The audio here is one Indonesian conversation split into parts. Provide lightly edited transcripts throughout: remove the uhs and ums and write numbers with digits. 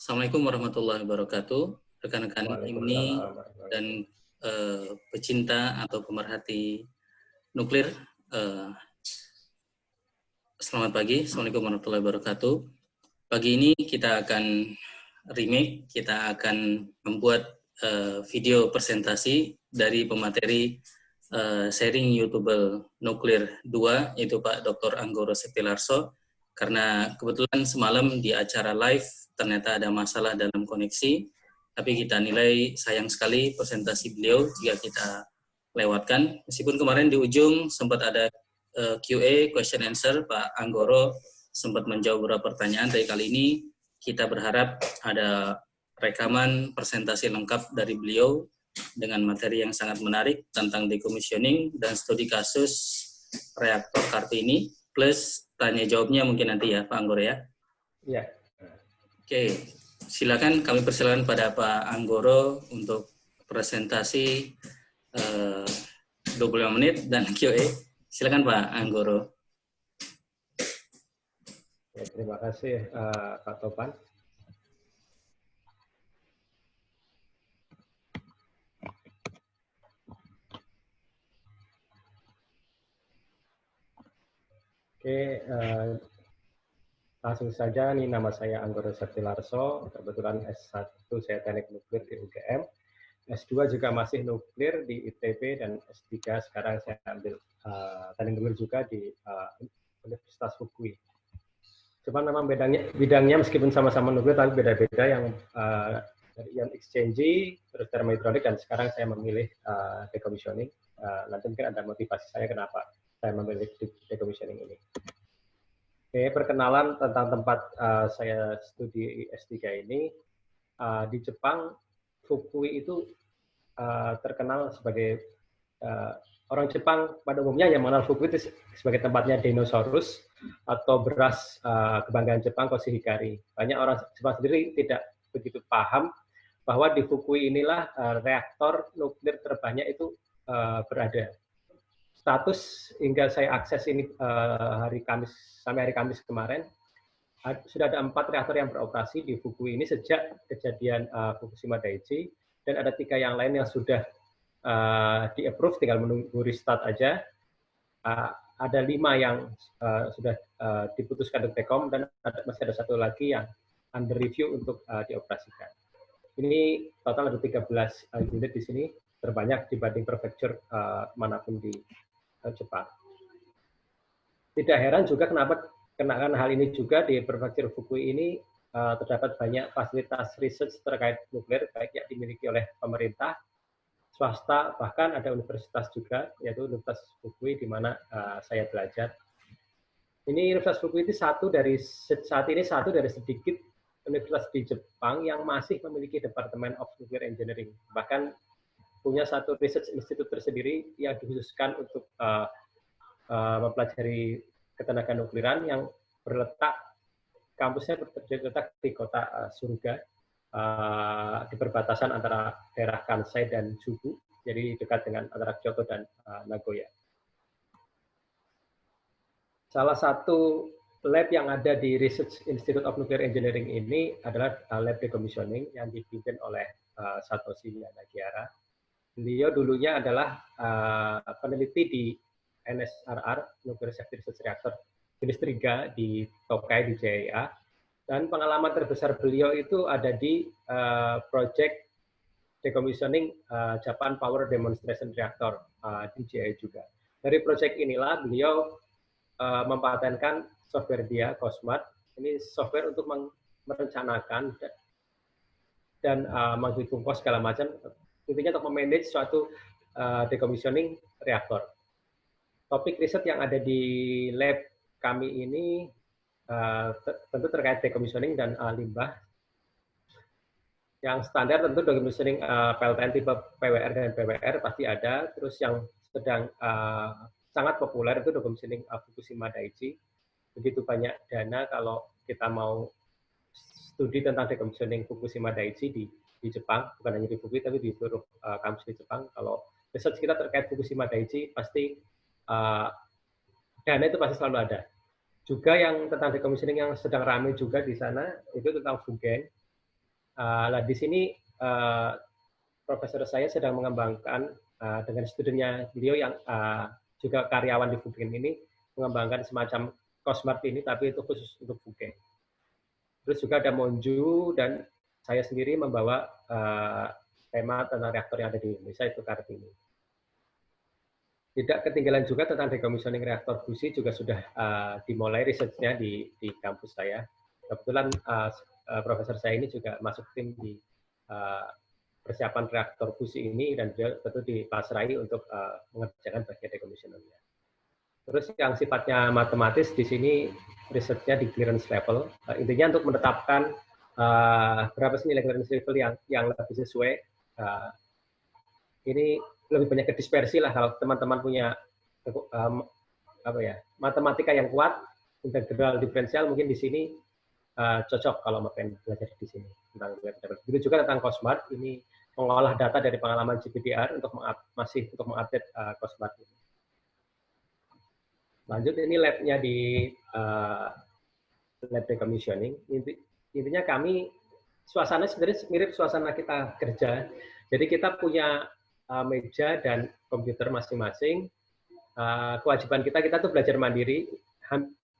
Assalamualaikum warahmatullahi wabarakatuh, rekan-rekan IMNI Waalaikumsalam. dan pecinta atau pemerhati nuklir. Selamat pagi, Assalamualaikum warahmatullahi wabarakatuh. Pagi ini kita akan remake, kita akan membuat video presentasi dari pemateri sharing YouTuber Nuklir 2, yaitu Pak Dr. Anggoro Sektilarso. Karena kebetulan semalam di acara live ternyata ada masalah dalam koneksi, tapi kita nilai sayang sekali presentasi beliau jika kita lewatkan. Meskipun kemarin di ujung sempat ada QA, question answer, Pak Anggoro sempat menjawab beberapa pertanyaan, tapi kali ini kita berharap ada rekaman presentasi lengkap dari beliau dengan materi yang sangat menarik tentang decommissioning dan studi kasus reaktor Kartini, plus tanya jawabnya mungkin nanti ya Pak Anggoro ya. Iya. Oke, silakan kami persilakan pada Pak Anggoro untuk presentasi 25 menit dan Q&A. Silakan Pak Anggoro. Ya, terima kasih Pak Topan. Oke, langsung saja, ini nama saya Anggoro Sektilarso, kebetulan S1 saya teknik nuklir di UGM, S2 juga masih nuklir di ITB, dan S3 sekarang saya ambil teknik nuklir juga di Universitas Fukui. Cuma memang bidangnya meskipun sama-sama nuklir, tapi beda-beda, yang dari ion exchange, terus termohidrolik, dan sekarang saya memilih decommissioning. Nanti mungkin ada motivasi saya kenapa saya memilih decommissioning ini. Oke, perkenalan tentang tempat saya studi S3 ini. Di Jepang, Fukui itu terkenal sebagai, orang Jepang pada umumnya yang mengenal Fukui itu sebagai tempatnya dinosaurus atau beras kebanggaan Jepang, Koshihikari. Banyak orang Jepang sendiri tidak begitu paham bahwa di Fukui inilah reaktor nuklir terbanyak itu berada. Status hingga saya akses ini hari Kamis kemarin, sudah ada 4 reaktor yang beroperasi di Fukui ini sejak kejadian Fukushima Daiichi, dan ada 3 yang lain yang sudah di-approve, tinggal menunggu restart aja. Ada 5 yang sudah diputuskan untuk dekom, dan masih ada 1 lagi yang under review untuk dioperasikan. Ini total ada 13 unit di sini, terbanyak dibanding prefektur manapun di Jepang. Tidak heran juga kenapa kenakan hal ini juga di prefektur Fukui ini terdapat banyak fasilitas research terkait nuklir, baik yang dimiliki oleh pemerintah, swasta, bahkan ada universitas juga, yaitu Universitas Fukui, di mana saya belajar. Ini Universitas Fukui itu saat ini satu dari sedikit universitas di Jepang yang masih memiliki Department of Nuclear Engineering. Bahkan punya satu research institute tersendiri yang dikhususkan untuk mempelajari ketenaga nukliran, yang kampusnya terletak di kota Suruga, di perbatasan antara daerah Kansai dan Chubu, jadi dekat dengan antara Kyoto dan Nagoya. Salah satu lab yang ada di Research Institute of Nuclear Engineering ini adalah lab decommissioning yang dipimpin oleh Satoshi Yanagiara. Beliau dulunya adalah peneliti di NSRR, Nuclear Safety Research Reactor jenis 3 di Tokai, di JIA. Dan pengalaman terbesar beliau itu ada di project decommissioning Japan Power Demonstration Reactor di JIA juga. Dari project inilah beliau mempatenkan software dia, COSMAT. Ini software untuk merencanakan dan menghitung kos segala macam, intinya untuk memanage suatu decommissioning reaktor. Topik riset yang ada di lab kami ini tentu terkait decommissioning dan limbah. Yang standar tentu decommissioning PLTN tipe PWR dan PWR pasti ada. Terus yang sedang sangat populer itu decommissioning Fukushima Daiichi. Begitu banyak dana kalau kita mau studi tentang decommissioning Fukushima Daiichi di Jepang, bukan hanya di Fukui tapi di seluruh kampus di Jepang. Kalau research kita terkait Fukushima Daiichi, pasti dana itu pasti selalu ada. Juga yang tentang decommissioning yang sedang ramai juga di sana itu tentang Fugen. Nah, di sini profesor saya sedang mengembangkan dengan studinya beliau yang juga karyawan di Fugen ini, mengembangkan semacam Cosmart ini, tapi itu khusus untuk Fugen. Terus juga ada Monju, dan saya sendiri membawa tema tentang reaktor yang ada di Indonesia, itu Kartini. Tidak ketinggalan juga tentang decommissioning reaktor fusi juga sudah dimulai risetnya di kampus saya. Kebetulan profesor saya ini juga masuk tim di persiapan reaktor fusi ini, dan dia tentu dipasrai untuk mengerjakan bagian decommissioningnya. Terus yang sifatnya matematis di sini risetnya di clearance level. Intinya untuk menetapkan berapa sih nilai clearance level yang lebih sesuai. Ini lebih banyak ke dispersi lah, kalau teman-teman punya matematika yang kuat, integral diferensial mungkin di sini cocok kalau mau belajar di sini tentang level. Begitu juga tentang Cosmart, ini mengolah data dari pengalaman GPDR untuk mengupdate Cosmart ini. Lanjut, ini labnya di lab decommissioning. Intinya kami suasana sebenarnya mirip suasana kita kerja. Jadi kita punya meja dan komputer masing-masing. Kewajiban kita tuh belajar mandiri.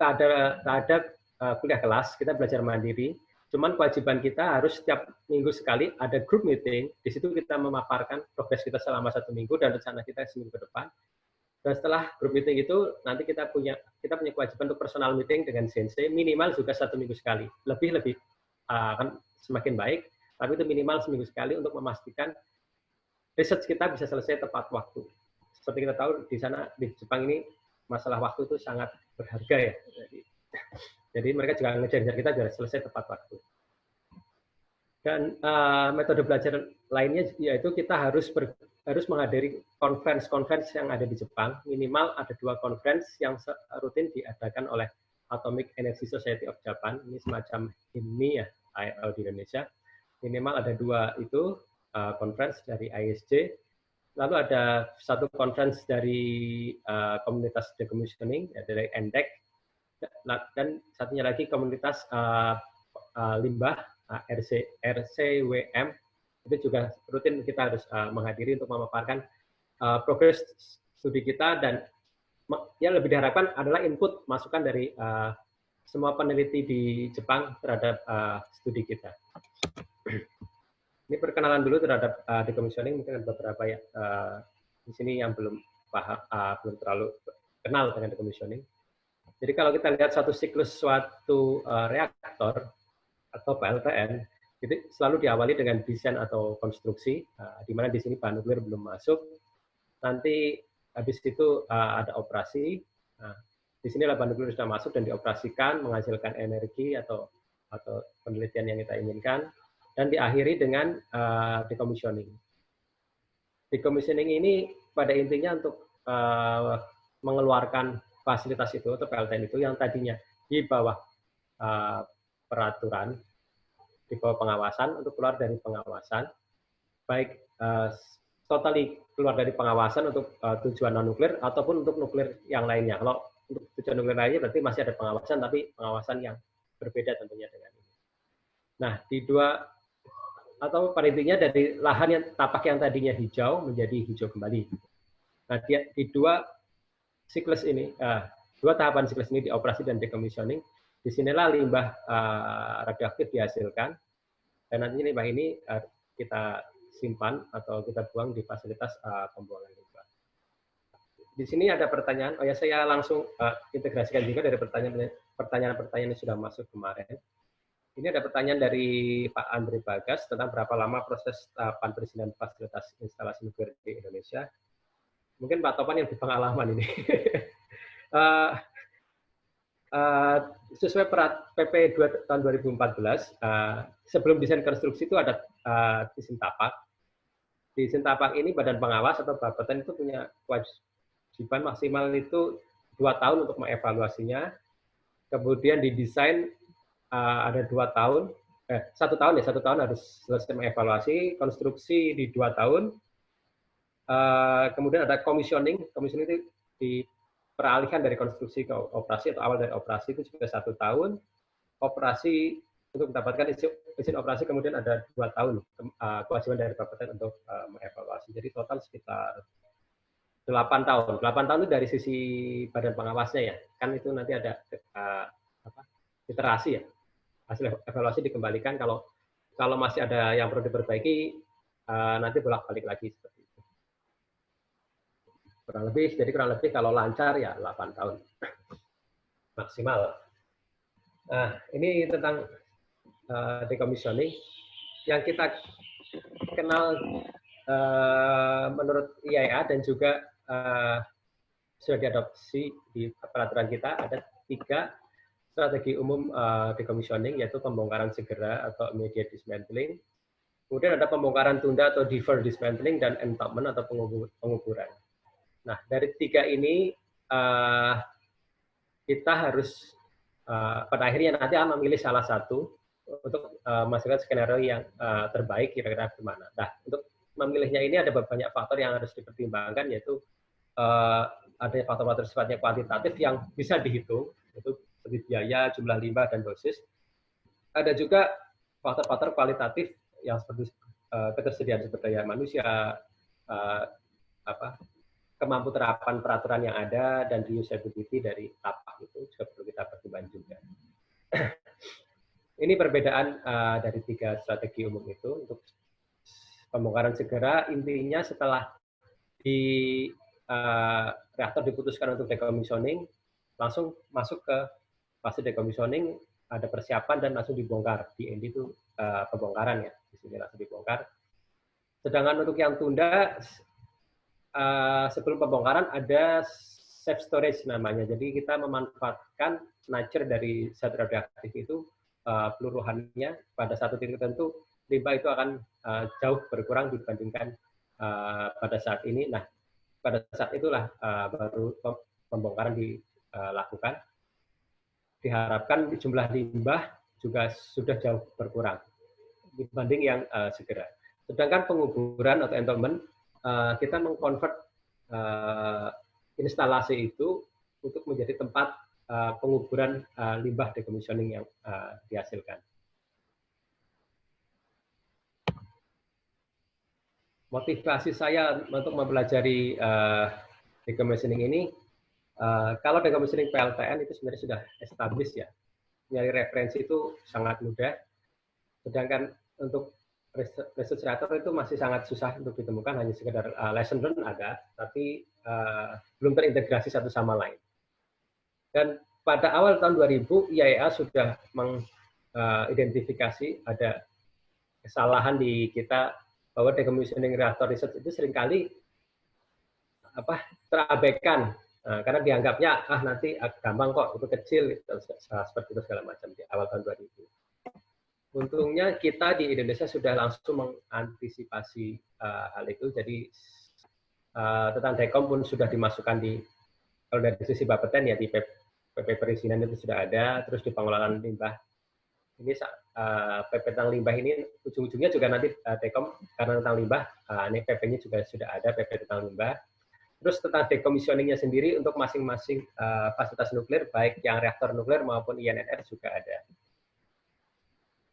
Tak ada kuliah kelas, kita belajar mandiri. Cuman kewajiban kita harus setiap minggu sekali ada group meeting. Di situ kita memaparkan progres kita selama 1 minggu dan rencana kita seminggu ke depan. Dan setelah group meeting itu, nanti kita punya kewajiban untuk personal meeting dengan sensei, minimal juga 1 minggu sekali. Lebih kan semakin baik, tapi itu minimal seminggu sekali untuk memastikan research kita bisa selesai tepat waktu. Seperti kita tahu di sana di Jepang ini masalah waktu itu sangat berharga ya. Jadi mereka juga ngejar-ngejar kita biar selesai tepat waktu. Dan metode belajar lainnya yaitu kita harus menghadiri conference yang ada di Jepang. Minimal ada 2 conference yang rutin diadakan oleh Atomic Energy Society of Japan. Ini semacam ini ya, IEL di Indonesia. Minimal ada 2 itu conference dari ISJ. Lalu ada 1 conference dari komunitas decommissioning, ya, dari ENDEC, dan satunya lagi komunitas limbah, RCWM. Itu juga rutin kita harus menghadiri untuk memaparkan progres studi kita, dan yang lebih diharapkan adalah input masukan dari semua peneliti di Jepang terhadap studi kita. Ini perkenalan dulu terhadap decommissioning, mungkin ada beberapa ya di sini yang belum paham, belum terlalu kenal dengan decommissioning. Jadi kalau kita lihat suatu siklus suatu reaktor atau PLTN, itu selalu diawali dengan desain atau konstruksi, di mana di sini bahan nuklir belum masuk. Nanti habis itu ada operasi. Nah, di sini bahan nuklir sudah masuk dan dioperasikan, menghasilkan energi atau penelitian yang kita inginkan, dan diakhiri dengan decommissioning. Decommissioning ini pada intinya untuk mengeluarkan fasilitas itu atau PLTN itu yang tadinya di bawah peraturan, di bawah pengawasan, untuk keluar dari pengawasan, baik totally keluar dari pengawasan untuk tujuan non-nuklir ataupun untuk nuklir yang lainnya. Kalau untuk tujuan nuklir lainnya berarti masih ada pengawasan, tapi pengawasan yang berbeda tentunya dengan ini. Nah, di 2 atau pada intinya dari lahan yang tapak yang tadinya hijau menjadi hijau kembali. Nah, di 2 siklus ini, 2 tahapan siklus ini, di operasi dan decommissioning, disinilah limbah radioaktif dihasilkan, dan nanti limbah ini kita simpan atau kita buang di fasilitas pembuangan limbah. Di sini ada pertanyaan, saya langsung integrasikan juga dari pertanyaan-pertanyaan yang sudah masuk kemarin. Ini ada pertanyaan dari Pak Andre Bagas tentang berapa lama proses tahapan perizinan fasilitas instalasi nuklir di Indonesia. Mungkin Pak Topan yang berpengalaman ini. Sesuai PP 2 tahun 2014, sebelum desain konstruksi itu ada izin tapak. Di izin tapak ini badan pengawas atau Bapeten itu punya kewajiban maksimal itu 2 tahun untuk mengevaluasinya. Kemudian didesain ada 2 tahun, 1 tahun ya, 1 tahun harus selesai mengevaluasi, konstruksi di 2 tahun. Kemudian ada commissioning itu diperalihkan dari konstruksi ke operasi atau awal dari operasi itu juga 1 tahun. Operasi untuk mendapatkan izin operasi kemudian ada 2 tahun kewajiban dari Bapeten untuk mengevaluasi. Jadi total sekitar 8 tahun. 8 tahun itu dari sisi badan pengawasnya ya. Kan itu nanti ada iterasi ya. Hasil evaluasi dikembalikan, kalau masih ada yang perlu diperbaiki nanti bolak-balik lagi seperti itu. Kurang lebih kalau lancar ya 8 tahun maksimal. Nah, ini tentang decommissioning yang kita kenal menurut IAEA dan juga sudah diadopsi di peraturan kita. Ada 3 strategi umum decommissioning, yaitu pembongkaran segera atau immediate dismantling, kemudian ada pembongkaran tunda atau deferred dismantling, dan entombment atau penguburan. Nah, dari 3 ini kita harus pada akhirnya nanti akan memilih salah satu untuk menghasilkan skenario yang terbaik kira-kira gimana. Nah, untuk memilihnya ini ada banyak faktor yang harus dipertimbangkan, yaitu ada faktor-faktor sifatnya kuantitatif yang bisa dihitung, yaitu seperti biaya, jumlah limbah, dan dosis. Ada juga faktor-faktor kualitatif yang seperti ketersediaan sumber daya manusia, kemampu terapan peraturan yang ada, dan reusability dari tapak itu juga perlu kita pertimbangkan juga. Ini perbedaan dari 3 strategi umum itu. Untuk pembongkaran segera, intinya setelah reaktor diputuskan untuk decommissioning, langsung masuk ke fase decommissioning, ada persiapan dan langsung dibongkar. Di end itu pembongkaran ya, di sini langsung dibongkar. Sedangkan untuk yang tunda, sebelum pembongkaran ada safe storage namanya. Jadi kita memanfaatkan nature dari zat radioaktif itu, peluruhannya pada satu titik tertentu, limbah itu akan jauh berkurang dibandingkan pada saat ini. Nah, pada saat itulah baru pembongkaran dilakukan. Diharapkan jumlah limbah juga sudah jauh berkurang dibanding yang segera. Sedangkan penguburan atau entombment, kita mengkonvert instalasi itu untuk menjadi tempat penguburan limbah decommissioning yang dihasilkan. Motivasi saya untuk mempelajari decommissioning ini, kalau decommissioning PLTN itu sebenarnya sudah established ya. Nyari referensi itu sangat mudah. Sedangkan untuk research reactor itu masih sangat susah untuk ditemukan, hanya sekedar lesson learned ada, tapi belum terintegrasi satu sama lain. Dan pada awal tahun 2000, IAEA sudah mengidentifikasi ada kesalahan di kita, bahwa decommissioning reactor research itu seringkali terabaikan, karena dianggapnya nanti gampang kok, itu kecil, seperti itu segala macam di awal tahun 2000. Untungnya kita di Indonesia sudah langsung mengantisipasi hal itu, jadi tentang dekom pun sudah dimasukkan di, kalau dari sisi Bapeten ya di PP perizinan itu sudah ada, terus di pengelolaan limbah. Ini PP tentang limbah ini ujung-ujungnya juga nanti dekom, karena tentang limbah, ini PP-nya juga sudah ada, PP tentang limbah. Terus tentang decommissioning-nya sendiri untuk masing-masing fasilitas nuklir, baik yang reaktor nuklir maupun INNR juga ada.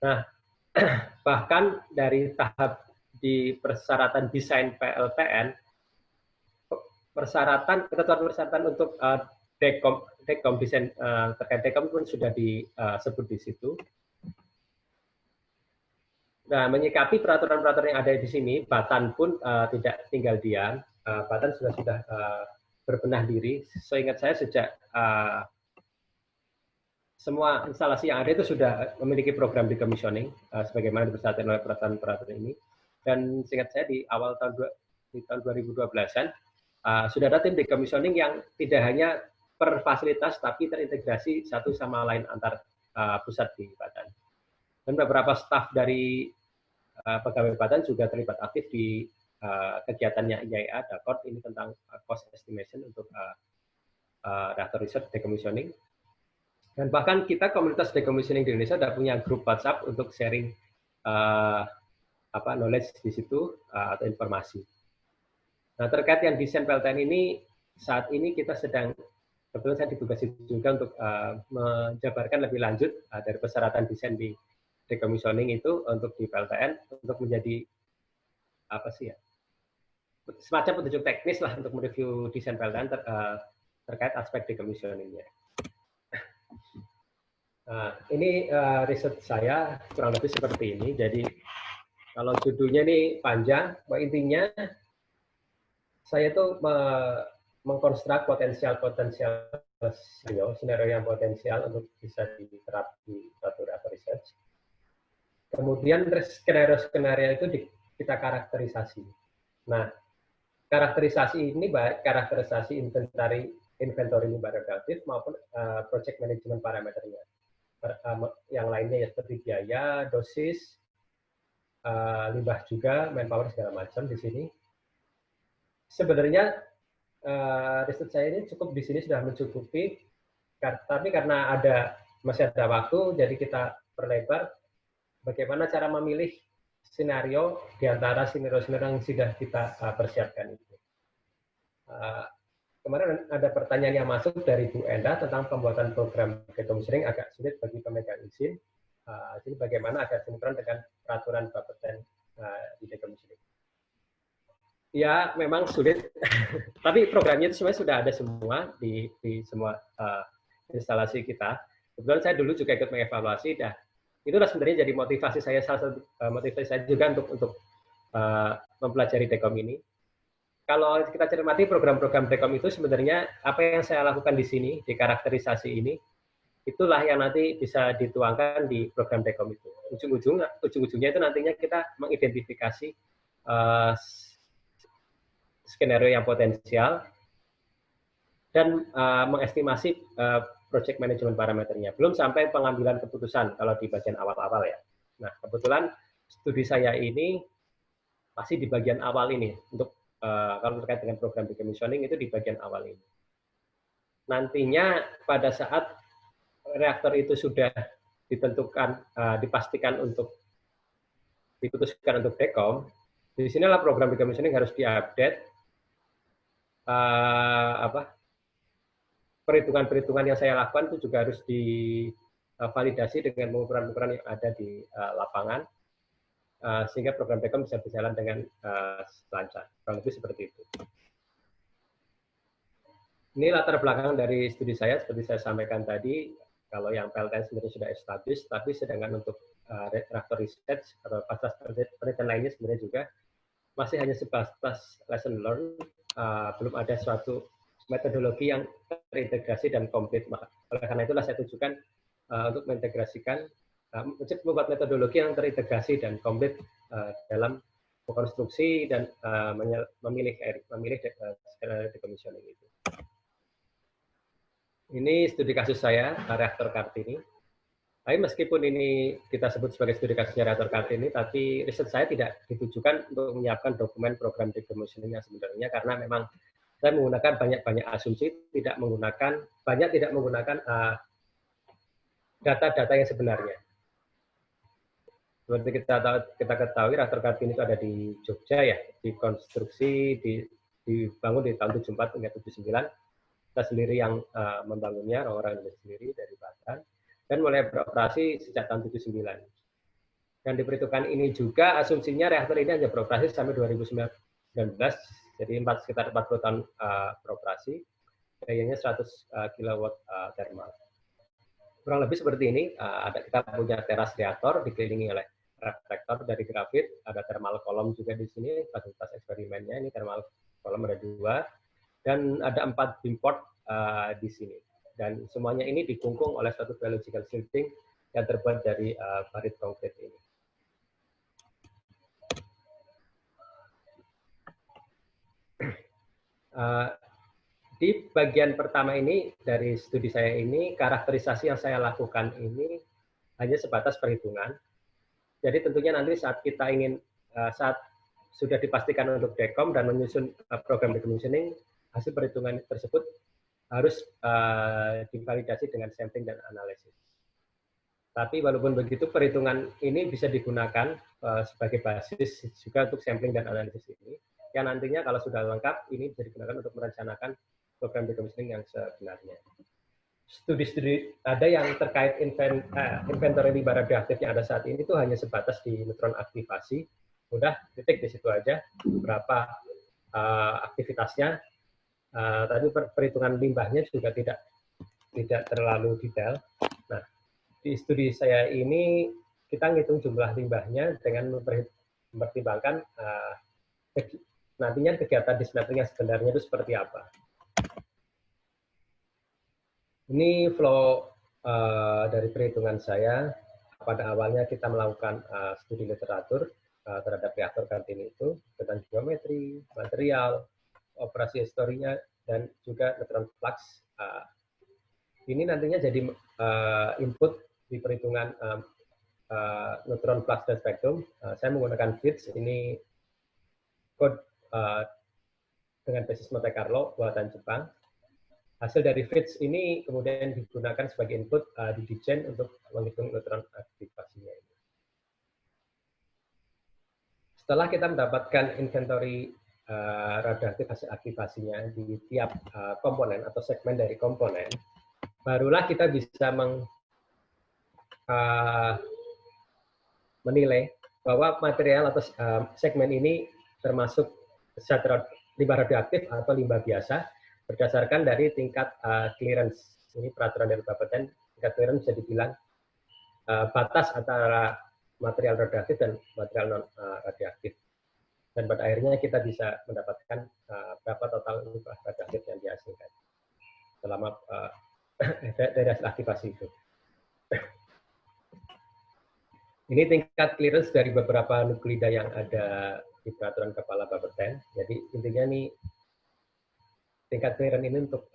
Nah, bahkan dari tahap di persyaratan desain PLTN, ketentuan persyaratan untuk dekom desain terkait dekom pun sudah disebut di situ. Nah, menyikapi peraturan-peraturan yang ada di sini, Batan pun tidak tinggal diam. Batan sudah berbenah diri. Seingat saya sejak semua instalasi yang ada itu sudah memiliki program decommissioning, sebagaimana dipersyaratkan oleh peraturan-peraturan ini. Dan seingat saya di awal tahun 2012-an, sudah ada tim decommissioning yang tidak hanya per fasilitas, tapi terintegrasi satu sama lain antar pusat di Batan. Dan beberapa staf dari pegawai Batan juga terlibat aktif di kegiatannya IAEA, DACORD, ini tentang cost estimation untuk reactor research decommissioning. Dan bahkan kita komunitas decommissioning di Indonesia sudah punya grup WhatsApp untuk sharing knowledge di situ atau informasi. Nah, terkait yang desain PLTN ini, saat ini kita sedang, kebetulan saya ditugasi juga untuk menjabarkan lebih lanjut dari persyaratan desain di decommissioning itu untuk di PLTN untuk menjadi apa sih ya, semacam petunjuk teknis lah untuk mereview desain PLTN terkait aspek decommissioning-nya. Ini riset saya kurang lebih seperti ini. Jadi kalau judulnya ini panjang, intinya saya tuh mengkonstruk potensial skenario yang potensial untuk bisa diterap di suatu reaktor research. Kemudian skenario-skenario itu kita karakterisasi. Nah, karakterisasi ini baik karakterisasi inventory limbah radioaktif maupun project management parameternya. Yang lainnya ya seperti biaya, dosis, limbah juga, manpower segala macam di sini. Sebenarnya riset saya ini cukup di sini sudah mencukupi, tapi karena masih ada waktu, jadi kita perlebar bagaimana cara memilih skenario di antara skenario-skenario yang sudah kita persiapkan itu. Kemarin ada pertanyaan yang masuk dari Bu Enda tentang pembuatan program decommissioning agak sulit bagi pemegang izin. Jadi bagaimana agar sinkron dengan peraturan Bapeten di decommissioning. Ya, memang sulit. Tapi programnya itu sebenarnya sudah ada semua di semua instalasi kita. Kebetulan saya dulu juga ikut mengevaluasi. Itulah sebenarnya jadi motivasi saya, salah satu motivasi saya juga untuk mempelajari Dekom ini. Kalau kita cermati program-program Dekom itu sebenarnya apa yang saya lakukan di sini, di karakterisasi ini, itulah yang nanti bisa dituangkan di program Dekom itu. Ujung-ujungnya itu nantinya kita mengidentifikasi skenario yang potensial dan mengestimasi project management parameternya. Belum sampai pengambilan keputusan kalau di bagian awal-awal ya. Nah, kebetulan studi saya ini pasti di bagian awal ini untuk kalau terkait dengan program decommissioning itu di bagian awal ini. Nantinya pada saat reaktor itu sudah ditentukan, dipastikan untuk diputuskan untuk dekom, di sinilah program decommissioning harus diupdate. Perhitungan-perhitungan yang saya lakukan itu juga harus divalidasi dengan pengukuran-pengukuran yang ada di lapangan. Sehingga program Dekom bisa berjalan dengan lancar. Kurang lebih seperti itu. Ini latar belakang dari studi saya, seperti saya sampaikan tadi, kalau yang PLTN sendiri sudah established, tapi sedangkan untuk reaktor research atau fasilitas penelitian lainnya sebenarnya juga masih hanya sebatas lesson learned, belum ada suatu metodologi yang terintegrasi dan komplit. Oleh karena itulah saya tujukan untuk mengintegrasikan, membuat metodologi yang terintegrasi dan komplit dalam konstruksi dan memilih skenario decommissioning itu. Ini studi kasus saya, reaktor Kartini. Tapi meskipun ini kita sebut sebagai studi kasusnya reaktor Kartini, tapi riset saya tidak ditujukan untuk menyiapkan dokumen program decommissioning yang sebenarnya, karena memang saya menggunakan banyak asumsi, tidak menggunakan data-data yang sebenarnya. Seperti kita ketahui, reaktor Kartini itu ada di Jogja ya, dikonstruksi, dibangun di tahun 74 hingga 79. Kita sendiri yang membangunnya, orang-orang Indonesia sendiri dari Batam, dan mulai beroperasi sejak tahun 79. Dan diperhitungkan ini juga asumsinya reaktor ini hanya beroperasi sampai 2019, jadi sekitar 40 tahun beroperasi, dayanya 100 kW thermal. Kurang lebih seperti ini, kita punya teras reaktor dikelilingi oleh reflektor dari grafit, ada thermal column juga di sini, fasilitas eksperimennya, ini thermal column ada 2, dan ada 4 beamport di sini. Dan semuanya ini dikungkung oleh suatu biological shielding yang terbuat dari barit konkrit ini. Di bagian pertama ini dari studi saya ini, karakterisasi yang saya lakukan ini hanya sebatas perhitungan. Jadi tentunya nanti saat kita ingin, saat sudah dipastikan untuk dekom dan menyusun program decommissioning, hasil perhitungan tersebut harus divalidasi dengan sampling dan analisis. Tapi walaupun begitu, perhitungan ini bisa digunakan sebagai basis juga untuk sampling dan analisis ini, yang nantinya kalau sudah lengkap, ini bisa digunakan untuk merencanakan program decommissioning yang sebenarnya. studi-studi ada yang terkait inventory limbah radioaktif yang ada saat ini itu hanya sebatas di neutron aktivasi. Udah titik di situ aja berapa aktivitasnya. Tapi perhitungan limbahnya juga tidak terlalu detail. Nah, di studi saya ini kita ngitung jumlah limbahnya dengan mempertimbangkan nantinya kegiatan dismantling yang sebenarnya itu seperti apa. Ini flow dari perhitungan saya. Pada awalnya kita melakukan studi literatur terhadap reaktor Kartini itu tentang geometri, material, operasi historinya, dan juga neutron flux. Ini nantinya jadi input di perhitungan neutron flux dan spektrum. Saya menggunakan FITS, ini kode dengan basis Monte Carlo buatan Jepang. Hasil dari FITS ini kemudian digunakan sebagai input di DGen untuk menghitung neutron aktivasinya ini. Setelah kita mendapatkan inventory radioaktif hasil aktivasinya di tiap komponen atau segmen dari komponen, barulah kita bisa menilai bahwa material atau segmen ini termasuk zat limbah radioaktif atau limbah biasa berdasarkan dari tingkat clearance. Ini peraturan dari Bapeten, tingkat clearance bisa dibilang batas antara material radioaktif dan material non radioaktif. Dan pada akhirnya kita bisa mendapatkan berapa total limbah radioaktif yang dihasilkan selama dari hasil aktivasi itu. Ini tingkat clearance dari beberapa nuklida yang ada di peraturan kepala Bapeten. Jadi intinya nih tingkat clearance ini untuk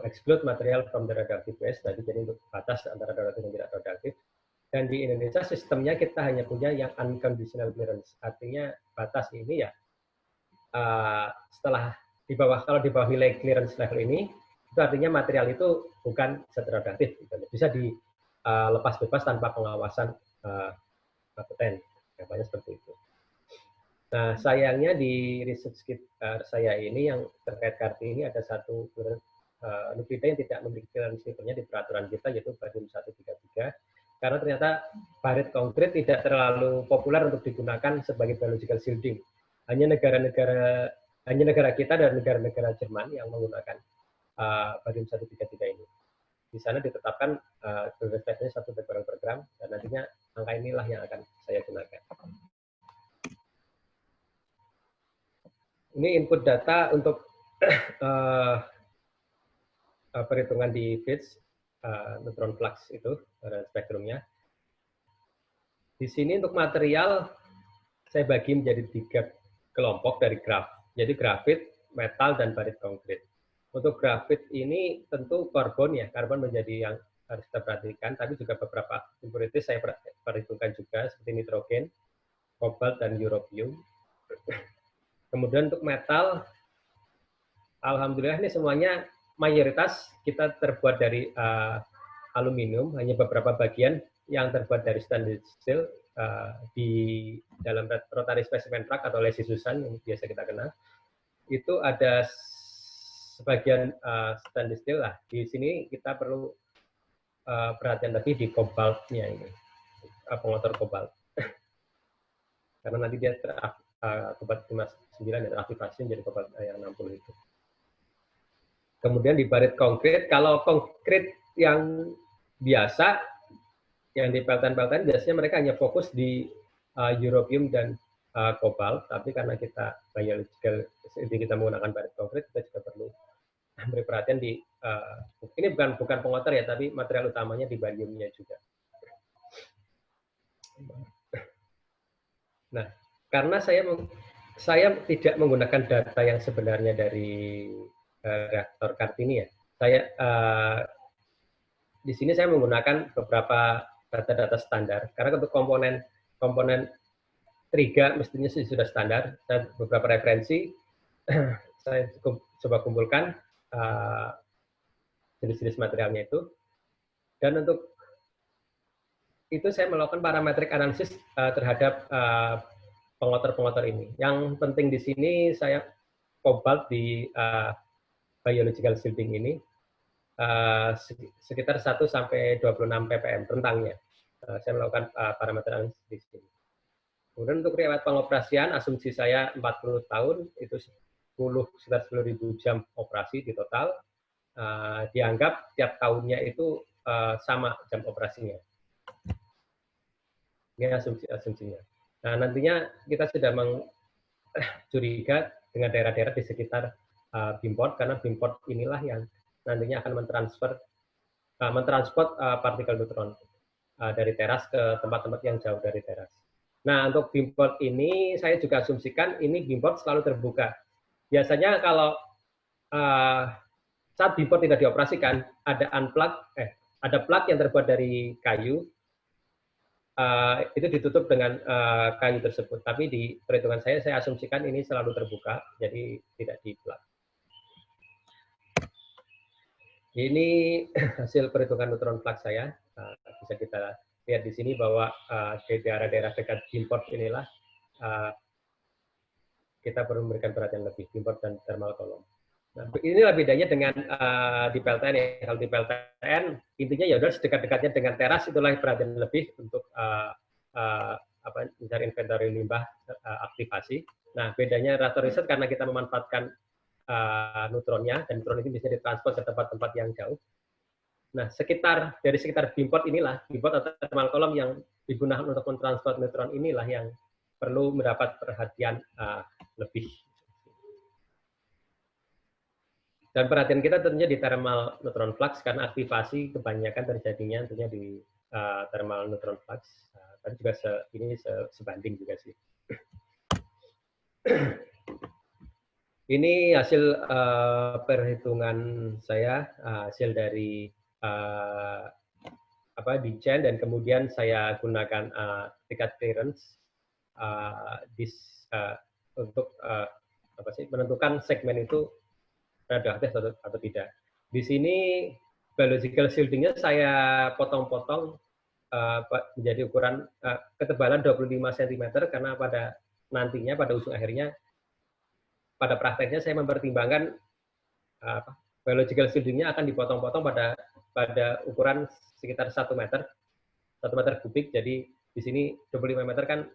exclude material from the radioactive waste, jadi untuk batas antara radioaktif dan tidak radioaktif. Dan di Indonesia sistemnya kita hanya punya yang unconditional clearance, artinya batas ini ya setelah di bawah, kalau di bawah nilai clearance level ini, itu artinya material itu bukan zat radioaktif, bisa dilepas bebas tanpa pengawasan Bapeten, banyak seperti itu. Nah, sayangnya di riset saya ini yang terkait Kartini ini ada satu nuklida yang tidak memiliki clearance levelnya di peraturan kita, yaitu barium 133. Karena ternyata barit konkret tidak terlalu populer untuk digunakan sebagai biological shielding. Hanya negara kita dan negara-negara Jerman yang menggunakan barium 133 ini. Di sana ditetapkan clearance levelnya 1 backbarrel per gram, dan nantinya angka inilah yang akan saya gunakan. Ini input data untuk perhitungan di FITS, neutron flux itu, spektrumnya. Di sini untuk material, saya bagi menjadi 3 kelompok dari graf. Jadi grafit, metal, dan barit konkret. Untuk grafit ini tentu karbon ya, karbon menjadi yang harus kita perhatikan, tapi juga beberapa impurities saya perhitungkan juga, seperti nitrogen, kobalt, dan europium. Kemudian untuk metal, alhamdulillah ini semuanya mayoritas kita terbuat dari aluminium, hanya beberapa bagian yang terbuat dari stainless steel di dalam rotary specimen truck atau lazy Susan yang biasa kita kenal. Itu ada sebagian stainless steel lah. Di sini kita perlu perhatian lebih di kobaltnya ini, pengotor kobalt. Karena nanti dia kobalt 59 dan teraktivasi menjadi kobalt yang 60 itu. Kemudian di barit konkret, kalau konkret yang biasa, yang di peltan-peltan biasanya mereka hanya fokus di europium dan kobalt, tapi karena kita biological, kita menggunakan barit konkret, kita juga perlu beri perhatian di, ini bukan pengotor ya, tapi material utamanya di bariumnya juga. Nah, karena saya tidak menggunakan data yang sebenarnya dari reaktor Kartini ya. Saya di sini saya menggunakan beberapa data-data standar. Karena untuk komponen triga mestinya sudah standar. Saya beberapa referensi saya coba kumpulkan jenis-jenis materialnya itu. Dan untuk itu saya melakukan parametric analysis terhadap pengotor-pengotor ini. Yang penting di sini saya kobalt di biological shielding ini. sekitar 1 sampai 26 ppm rentangnya. Saya melakukan parameter analisis di sini. Kemudian untuk riwayat pengoperasian, asumsi saya 40 tahun, itu sekitar 10.000 jam operasi di total. Dianggap tiap tahunnya itu sama jam operasinya. Ini asumsinya. Nah, nantinya kita sudah curiga dengan daerah-daerah di sekitar beamport, karena beamport inilah yang nantinya akan mentransport partikel neutron dari teras ke tempat-tempat yang jauh dari teras. Nah, untuk beamport ini saya juga asumsikan ini beamport selalu terbuka. Biasanya kalau saat beamport tidak dioperasikan, ada plug yang terbuat dari kayu, itu ditutup dengan kayu tersebut. Tapi di perhitungan saya asumsikan ini selalu terbuka, jadi tidak di-plug. Ini hasil perhitungan neutron flux saya. Bisa kita lihat di sini bahwa di daerah-daerah dekat beamport inilah kita perlu memberikan perhatian lebih, beamport dan thermal column. Nah, inilah bedanya dengan di PLTN ya. Kalau di PLTN intinya ya udah sedekat-dekatnya dengan teras, itulah perhatian lebih untuk mencari inventory limbah aktivasi. Nah, bedanya reaktor riset karena kita memanfaatkan neutronnya, dan neutron itu bisa ditransport ke tempat-tempat yang jauh. Nah, dari sekitar beamport inilah, beamport atau thermal column yang digunakan untuk mentransport neutron inilah yang perlu mendapat perhatian lebih. Dan perhatian kita tentunya di thermal neutron flux, karena aktivasi kebanyakan terjadinya tentunya di thermal neutron flux. Tapi juga ini sebanding juga sih. Ini hasil perhitungan saya, hasil dari DCHEN, dan kemudian saya gunakan tingkat clearance untuk menentukan segmen itu radioaktif atau tidak. Di sini biological shielding-nya saya potong-potong menjadi ukuran ketebalan 25 cm, karena pada ujung akhirnya pada prakteknya saya mempertimbangkan biological shielding-nya akan dipotong-potong pada ukuran sekitar 1 meter kubik. Jadi di sini 25 meter kan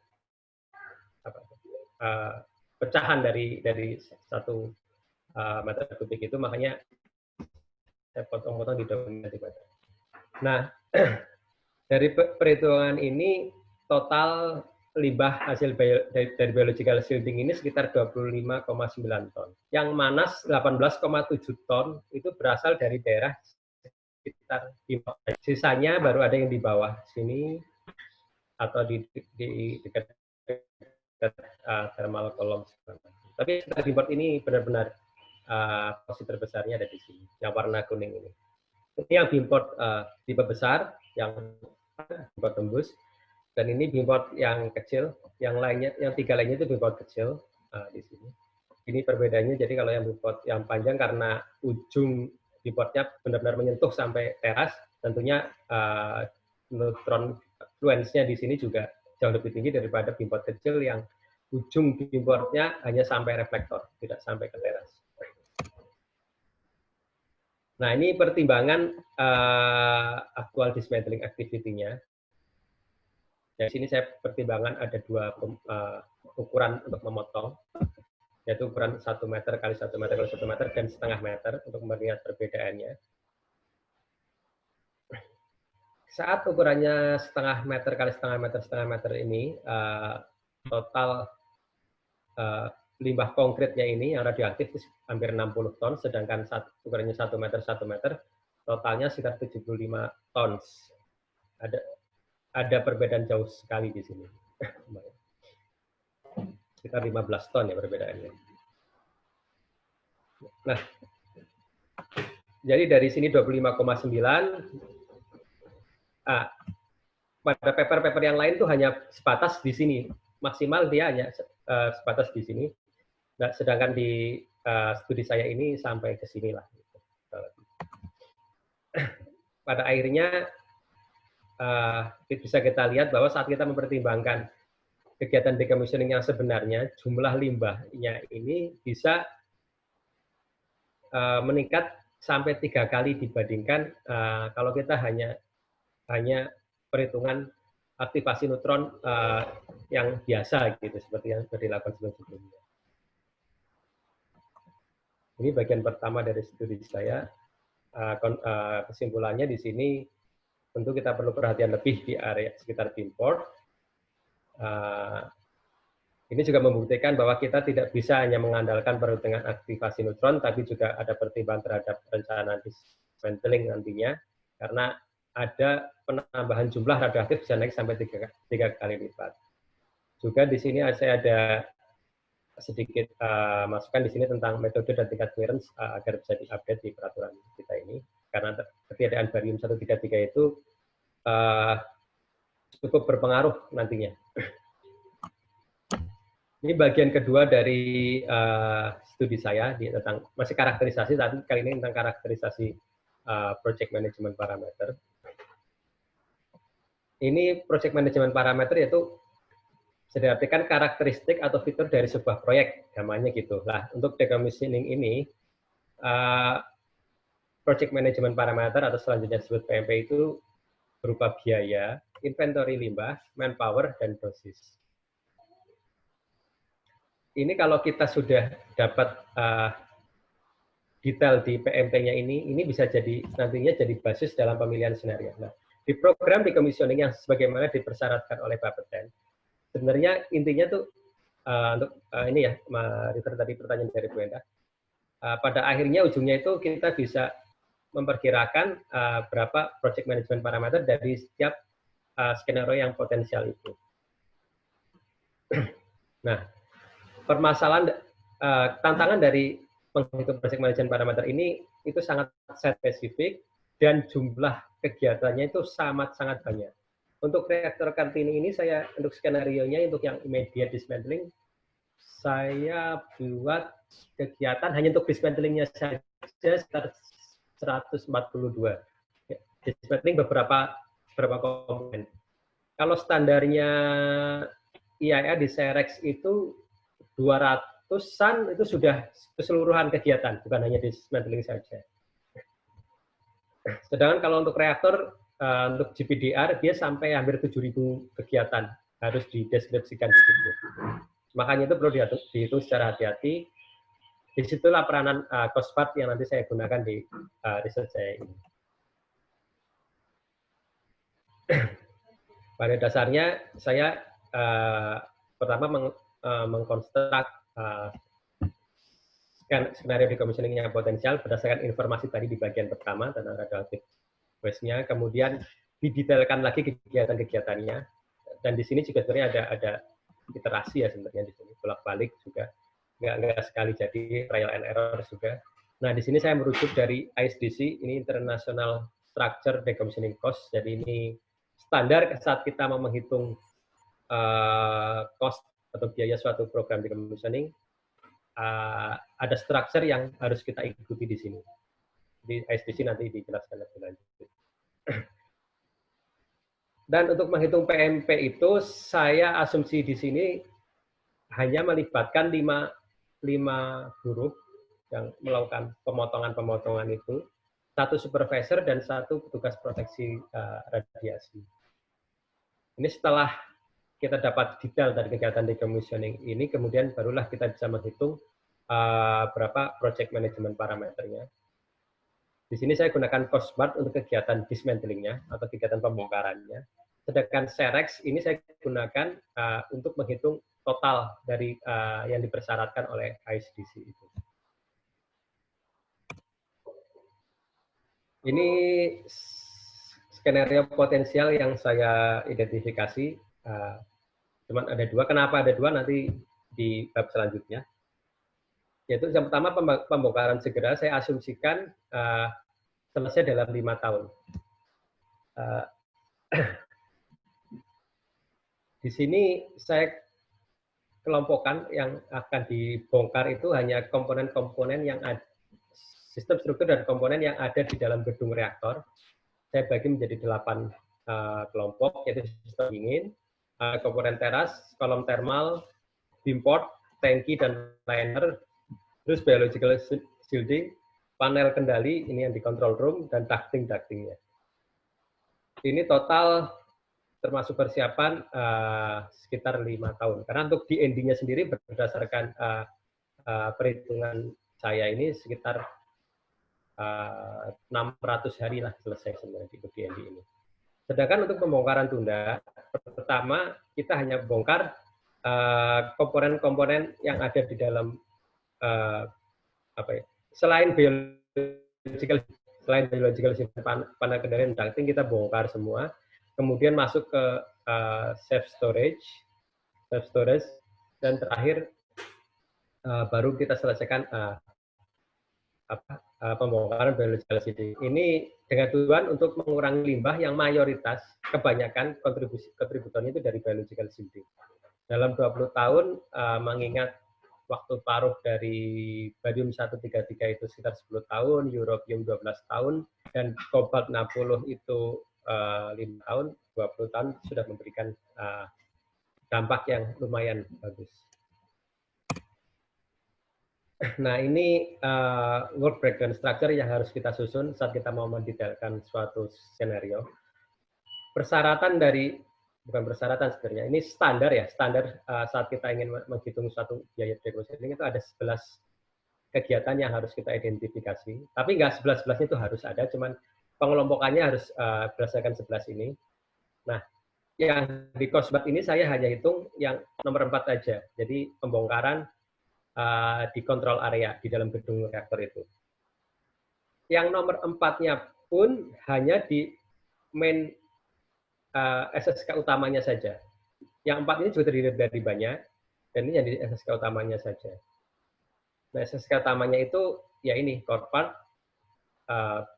pecahan dari 1 meter kubik itu, makanya saya potong-potong di 25 cm. Nah, dari perhitungan ini total limbah hasil dari biological shielding ini sekitar 25,9 ton. Yang mana 18,7 ton itu berasal dari daerah sekitar beamport. Sisanya baru ada yang di bawah sini atau di dekat thermal column. Tapi sekitar beamport ini benar-benar porsi terbesarnya ada di sini, yang warna kuning ini. Ini yang beamport tipe besar, yang beamport tembus. Dan ini beamport yang kecil, yang 3 lainnya itu beamport kecil di sini. Ini perbedaannya, jadi kalau yang beamport yang panjang karena ujung beamportnya benar-benar menyentuh sampai teras, tentunya neutron fluence-nya di sini juga jauh lebih tinggi daripada beamport kecil yang ujung beamportnya hanya sampai reflektor, tidak sampai ke teras. Nah, ini pertimbangan actual dismantling activity-nya. Di sini saya pertimbangan ada 2 ukuran untuk memotong, yaitu ukuran 1 meter kali 1 meter kali 1 meter dan setengah meter untuk melihat perbedaannya. Saat ukurannya setengah meter kali setengah meter ini, total limbah konkretnya ini yang radioaktif hampir 60 ton, sedangkan ukurannya 1 meter, totalnya sekitar 75 ton. Ada perbedaan jauh sekali di sini. Sekitar 15 ton ya perbedaannya. Nah, jadi dari sini 25,9. Pada paper-paper yang lain tuh hanya sebatas di sini. Maksimal dia hanya sebatas di sini. Nah, sedangkan di studi saya ini sampai ke sini lah. Pada akhirnya bisa kita lihat bahwa saat kita mempertimbangkan kegiatan decommissioning yang sebenarnya, jumlah limbahnya ini bisa meningkat sampai 3 kali dibandingkan kalau kita hanya perhitungan aktivasi neutron yang biasa gitu, seperti yang sudah dilakukan sebelumnya. Ini bagian pertama dari studi saya. Kesimpulannya di sini tentu kita perlu perhatian lebih di area sekitar beamport. Ini juga membuktikan bahwa kita tidak bisa hanya mengandalkan perhitungan aktivasi neutron, tapi juga ada pertimbangan terhadap rencana dismantling nantinya, karena ada penambahan jumlah radioaktif bisa naik sampai 3 kali lipat. Juga di sini saya ada sedikit masukan di sini tentang metode dan tingkat clearance agar bisa diupdate di peraturan kita ini, karena ketiadaan barium 133 itu cukup berpengaruh nantinya. Ini bagian kedua dari studi saya tentang masih karakterisasi, tapi kali ini tentang karakterisasi project management parameter. Ini project management parameter yaitu bisa diartikan karakteristik atau fitur dari sebuah proyek, namanya gitu. Nah, untuk decommissioning ini, project management parameter atau selanjutnya disebut PMP itu berupa biaya, inventory limbah, manpower, dan dosis. Ini kalau kita sudah dapat detail di PMP-nya ini bisa jadi nantinya jadi basis dalam pemilihan skenario. Nah, di program decommissioning yang sebagaimana dipersyaratkan oleh Bapeten, sebenarnya intinya tuh untuk ini ya, refer tadi pertanyaan dari Bu Enda. Pada akhirnya ujungnya itu kita bisa memperkirakan berapa project management parameter dari setiap skenario yang potensial itu. Nah, permasalahan tantangan dari menghitung project management parameter ini itu sangat spesifik dan jumlah kegiatannya itu sangat banyak. Untuk reaktor Kartini ini saya untuk skenario-nya untuk yang immediate dismantling saya buat kegiatan hanya untuk dismantling-nya saja sekitar 142. Ya, dismantling beberapa komponen. Kalau standarnya IAEA di SEREX itu 200-an itu sudah keseluruhan kegiatan, bukan hanya dismantling saja. Sedangkan kalau untuk reaktor, untuk GPDR, dia sampai hampir 7.000 kegiatan harus dideskripsikan di situ. Makanya itu perlu dihitung secara hati-hati. Disitulah peranan cost part yang nanti saya gunakan di riset saya ini. Pada dasarnya, saya pertama mengkonstruk skenario decommissioning yang potensial berdasarkan informasi tadi di bagian pertama tentang radioactive waste-nya, kemudian didetailkan lagi kegiatan-kegiatannya, dan di sini juga sebenarnya ada iterasi ya sebenarnya di sini, bolak-balik juga, nggak sekali jadi trial and error juga. Nah, di sini saya merujuk dari ISDC, ini International Structure Decommissioning Cost, jadi ini standar saat kita mau menghitung cost atau biaya suatu program decommissioning, ada structure yang harus kita ikuti di sini. Di ISDC nanti dijelaskan lebih lanjut. Dan untuk menghitung PMP itu, saya asumsi di sini hanya melibatkan 5 huruf yang melakukan pemotongan itu, 1 supervisor dan 1 petugas proteksi radiasi. Ini setelah kita dapat detail dari kegiatan decommissioning ini, kemudian barulah kita bisa menghitung berapa project management parameternya. Di sini saya gunakan cost part untuk kegiatan dismantlingnya atau kegiatan pembongkarannya. Sedangkan SEREX ini saya gunakan untuk menghitung total dari yang dipersyaratkan oleh ISDC itu. Ini skenario potensial yang saya identifikasi. Cuman ada 2. Kenapa ada 2 nanti di bab selanjutnya. Yaitu yang pertama pembongkaran segera saya asumsikan selesai dalam 5 tahun. Di sini saya kelompokkan yang akan dibongkar itu hanya komponen-komponen yang ada, sistem struktur dan komponen yang ada di dalam gedung reaktor. Saya bagi menjadi 8 kelompok, yaitu sistem dingin, komponen teras, kolom thermal, beamport, tangki dan liner, terus biological shielding, panel kendali, ini yang di control room, dan ducting-ductingnya. Ini total termasuk persiapan sekitar 5 tahun. Karena untuk D&D-nya sendiri berdasarkan perhitungan saya ini sekitar 600 hari lah selesai sebenarnya di D&D ini. Sedangkan untuk pembongkaran tunda, pertama kita hanya bongkar komponen-komponen yang ada di dalam selain biological panel kendali dan ducting kita bongkar semua, kemudian masuk ke safe storage, dan terakhir baru kita selesaikan pembongkaran biological shielding. Ini dengan tujuan untuk mengurangi limbah yang mayoritas, kebanyakan kontributornya itu dari biological shielding. Dalam 20 tahun, mengingat waktu paruh dari barium 133 itu sekitar 10 tahun, europium 12 tahun, dan kobalt 60 itu 5 tahun, 20 tahun sudah memberikan dampak yang lumayan bagus. Nah, ini work breakdown structure yang harus kita susun saat kita mau mendetailkan suatu skenario. Persyaratan dari, bukan persyaratan sebenarnya, ini standar ya, standar saat kita ingin menghitung suatu biaya dekommissioning itu ada 11 kegiatan yang harus kita identifikasi. Tapi nggak 11-11-nya itu harus ada, cuman pengelompokannya harus berdasarkan 11 ini. Nah, yang di COSBAT ini saya hanya hitung yang nomor 4 aja. Jadi pembongkaran di kontrol area di dalam gedung reaktor itu. Yang nomor 4-nya pun hanya di main SSK utamanya saja. Yang 4 ini juga terdiri dari banyak, dan ini yang di SSK utamanya saja. Nah, SSK utamanya itu ya ini core part,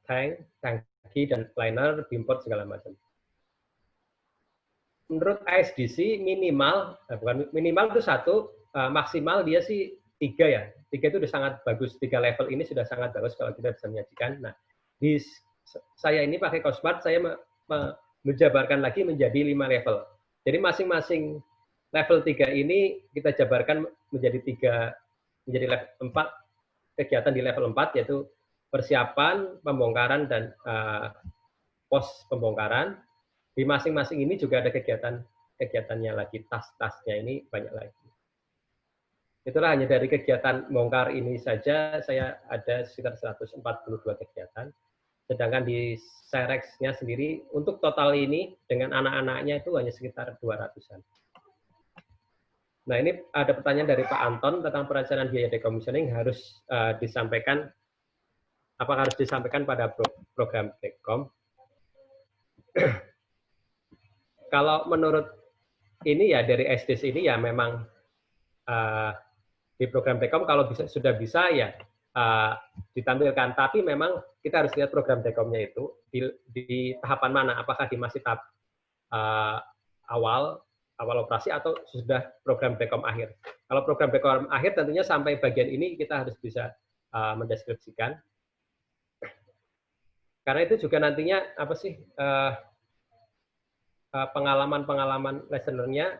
tank, tangki, dan liner, bimport segala macam. Menurut ISDC minimal, bukan minimal itu 1, maksimal dia sih 3 ya. 3 itu sudah sangat bagus. 3 level ini sudah sangat bagus kalau kita bisa menyajikan. Nah, di saya ini pakai COSBAT, saya menjabarkan lagi menjadi 5 level. Jadi masing-masing level 3 ini kita jabarkan menjadi level 4 kegiatan di level 4, yaitu persiapan, pembongkaran, dan pos pembongkaran. Di masing-masing ini juga ada kegiatannya lagi, tas-tasnya ini banyak lagi. Itulah hanya dari kegiatan bongkar ini saja, saya ada sekitar 142 kegiatan. Sedangkan di Serex-nya sendiri, untuk total ini, dengan anak-anaknya itu hanya sekitar 200-an. Nah, ini ada pertanyaan dari Pak Anton tentang perencanaan biaya decommissioning harus disampaikan, apakah harus disampaikan pada program Dekom? Kalau menurut ini ya, dari SDC ini ya memang di program Dekom kalau sudah bisa ya ditampilkan, tapi memang kita harus lihat program Dekomnya itu di tahapan mana, apakah di masih tahap awal operasi atau sudah program Dekom akhir. Kalau program Dekom akhir tentunya sampai bagian ini kita harus bisa mendeskripsikan, karena itu juga nantinya apa sih pengalaman lesson learn-nya.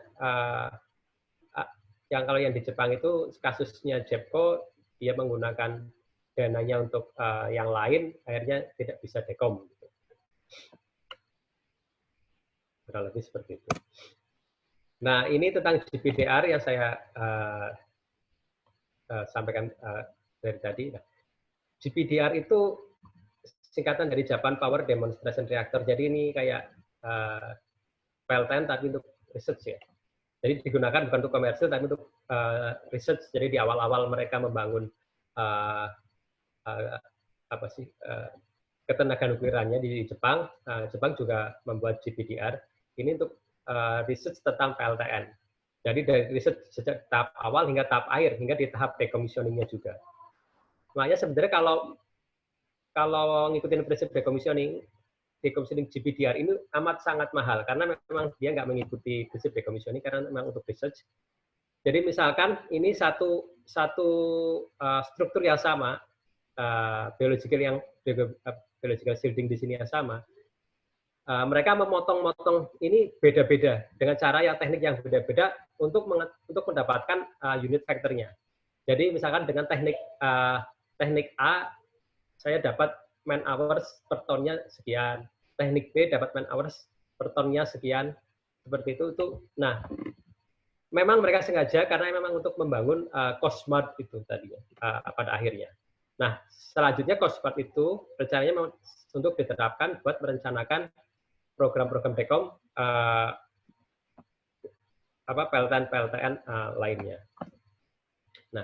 Yang kalau yang di Jepang itu kasusnya JEPCO, dia menggunakan dananya untuk yang lain, akhirnya tidak bisa dekom. Kurang lebih seperti itu. Nah, ini tentang GPDR yang saya sampaikan dari tadi. Nah, GPDR itu singkatan dari Japan Power Demonstration Reactor. Jadi ini kayak PLTN tapi untuk research ya. Jadi digunakan bukan untuk komersil, tapi untuk research. Jadi di awal-awal mereka membangun ketenaga nuklirannya di Jepang. Jepang juga membuat GPDR. Ini untuk research tentang PLTN. Jadi dari research sejak tahap awal hingga tahap akhir, hingga di tahap decommissioning-nya juga. Makanya sebenarnya kalau ngikutin prinsip decommissioning GPDR ini amat sangat mahal karena memang dia nggak mengikuti prinsip decommissioning karena memang untuk research. Jadi misalkan ini satu struktur yang sama, biological shielding di sini yang sama, mereka memotong-motong ini beda-beda dengan cara yang teknik yang beda-beda untuk mendapatkan unit factor-nya. Jadi misalkan dengan teknik A saya dapat man hours per tonnya sekian, teknik B dapat man hours per tonnya sekian, seperti itu. Nah, memang mereka sengaja karena memang untuk membangun cost smart itu tadi pada akhirnya. Nah, selanjutnya cost smart itu rencananya untuk diterapkan buat merencanakan program-program Tekom PLTN lainnya. Nah,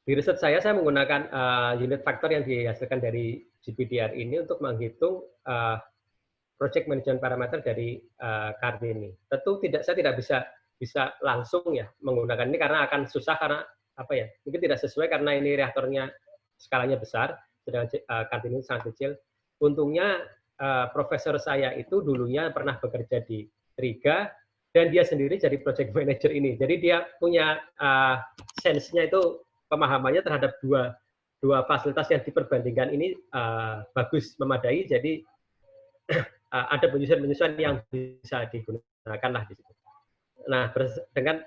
di riset saya menggunakan unit faktor yang dihasilkan dari GPDR ini untuk menghitung project management parameter dari Cardini. Tentu saya tidak bisa langsung ya menggunakan ini karena akan susah karena apa ya? Mungkin tidak sesuai karena ini reaktornya skalanya besar, sedangkan Cardini sangat kecil. Untungnya profesor saya itu dulunya pernah bekerja di Riga dan dia sendiri jadi project manager ini. Jadi dia punya sense-nya itu pemahamannya terhadap dua fasilitas yang diperbandingkan ini bagus, memadai. Jadi ada penyesuaian yang bisa digunakan lah di situ. Nah, dengan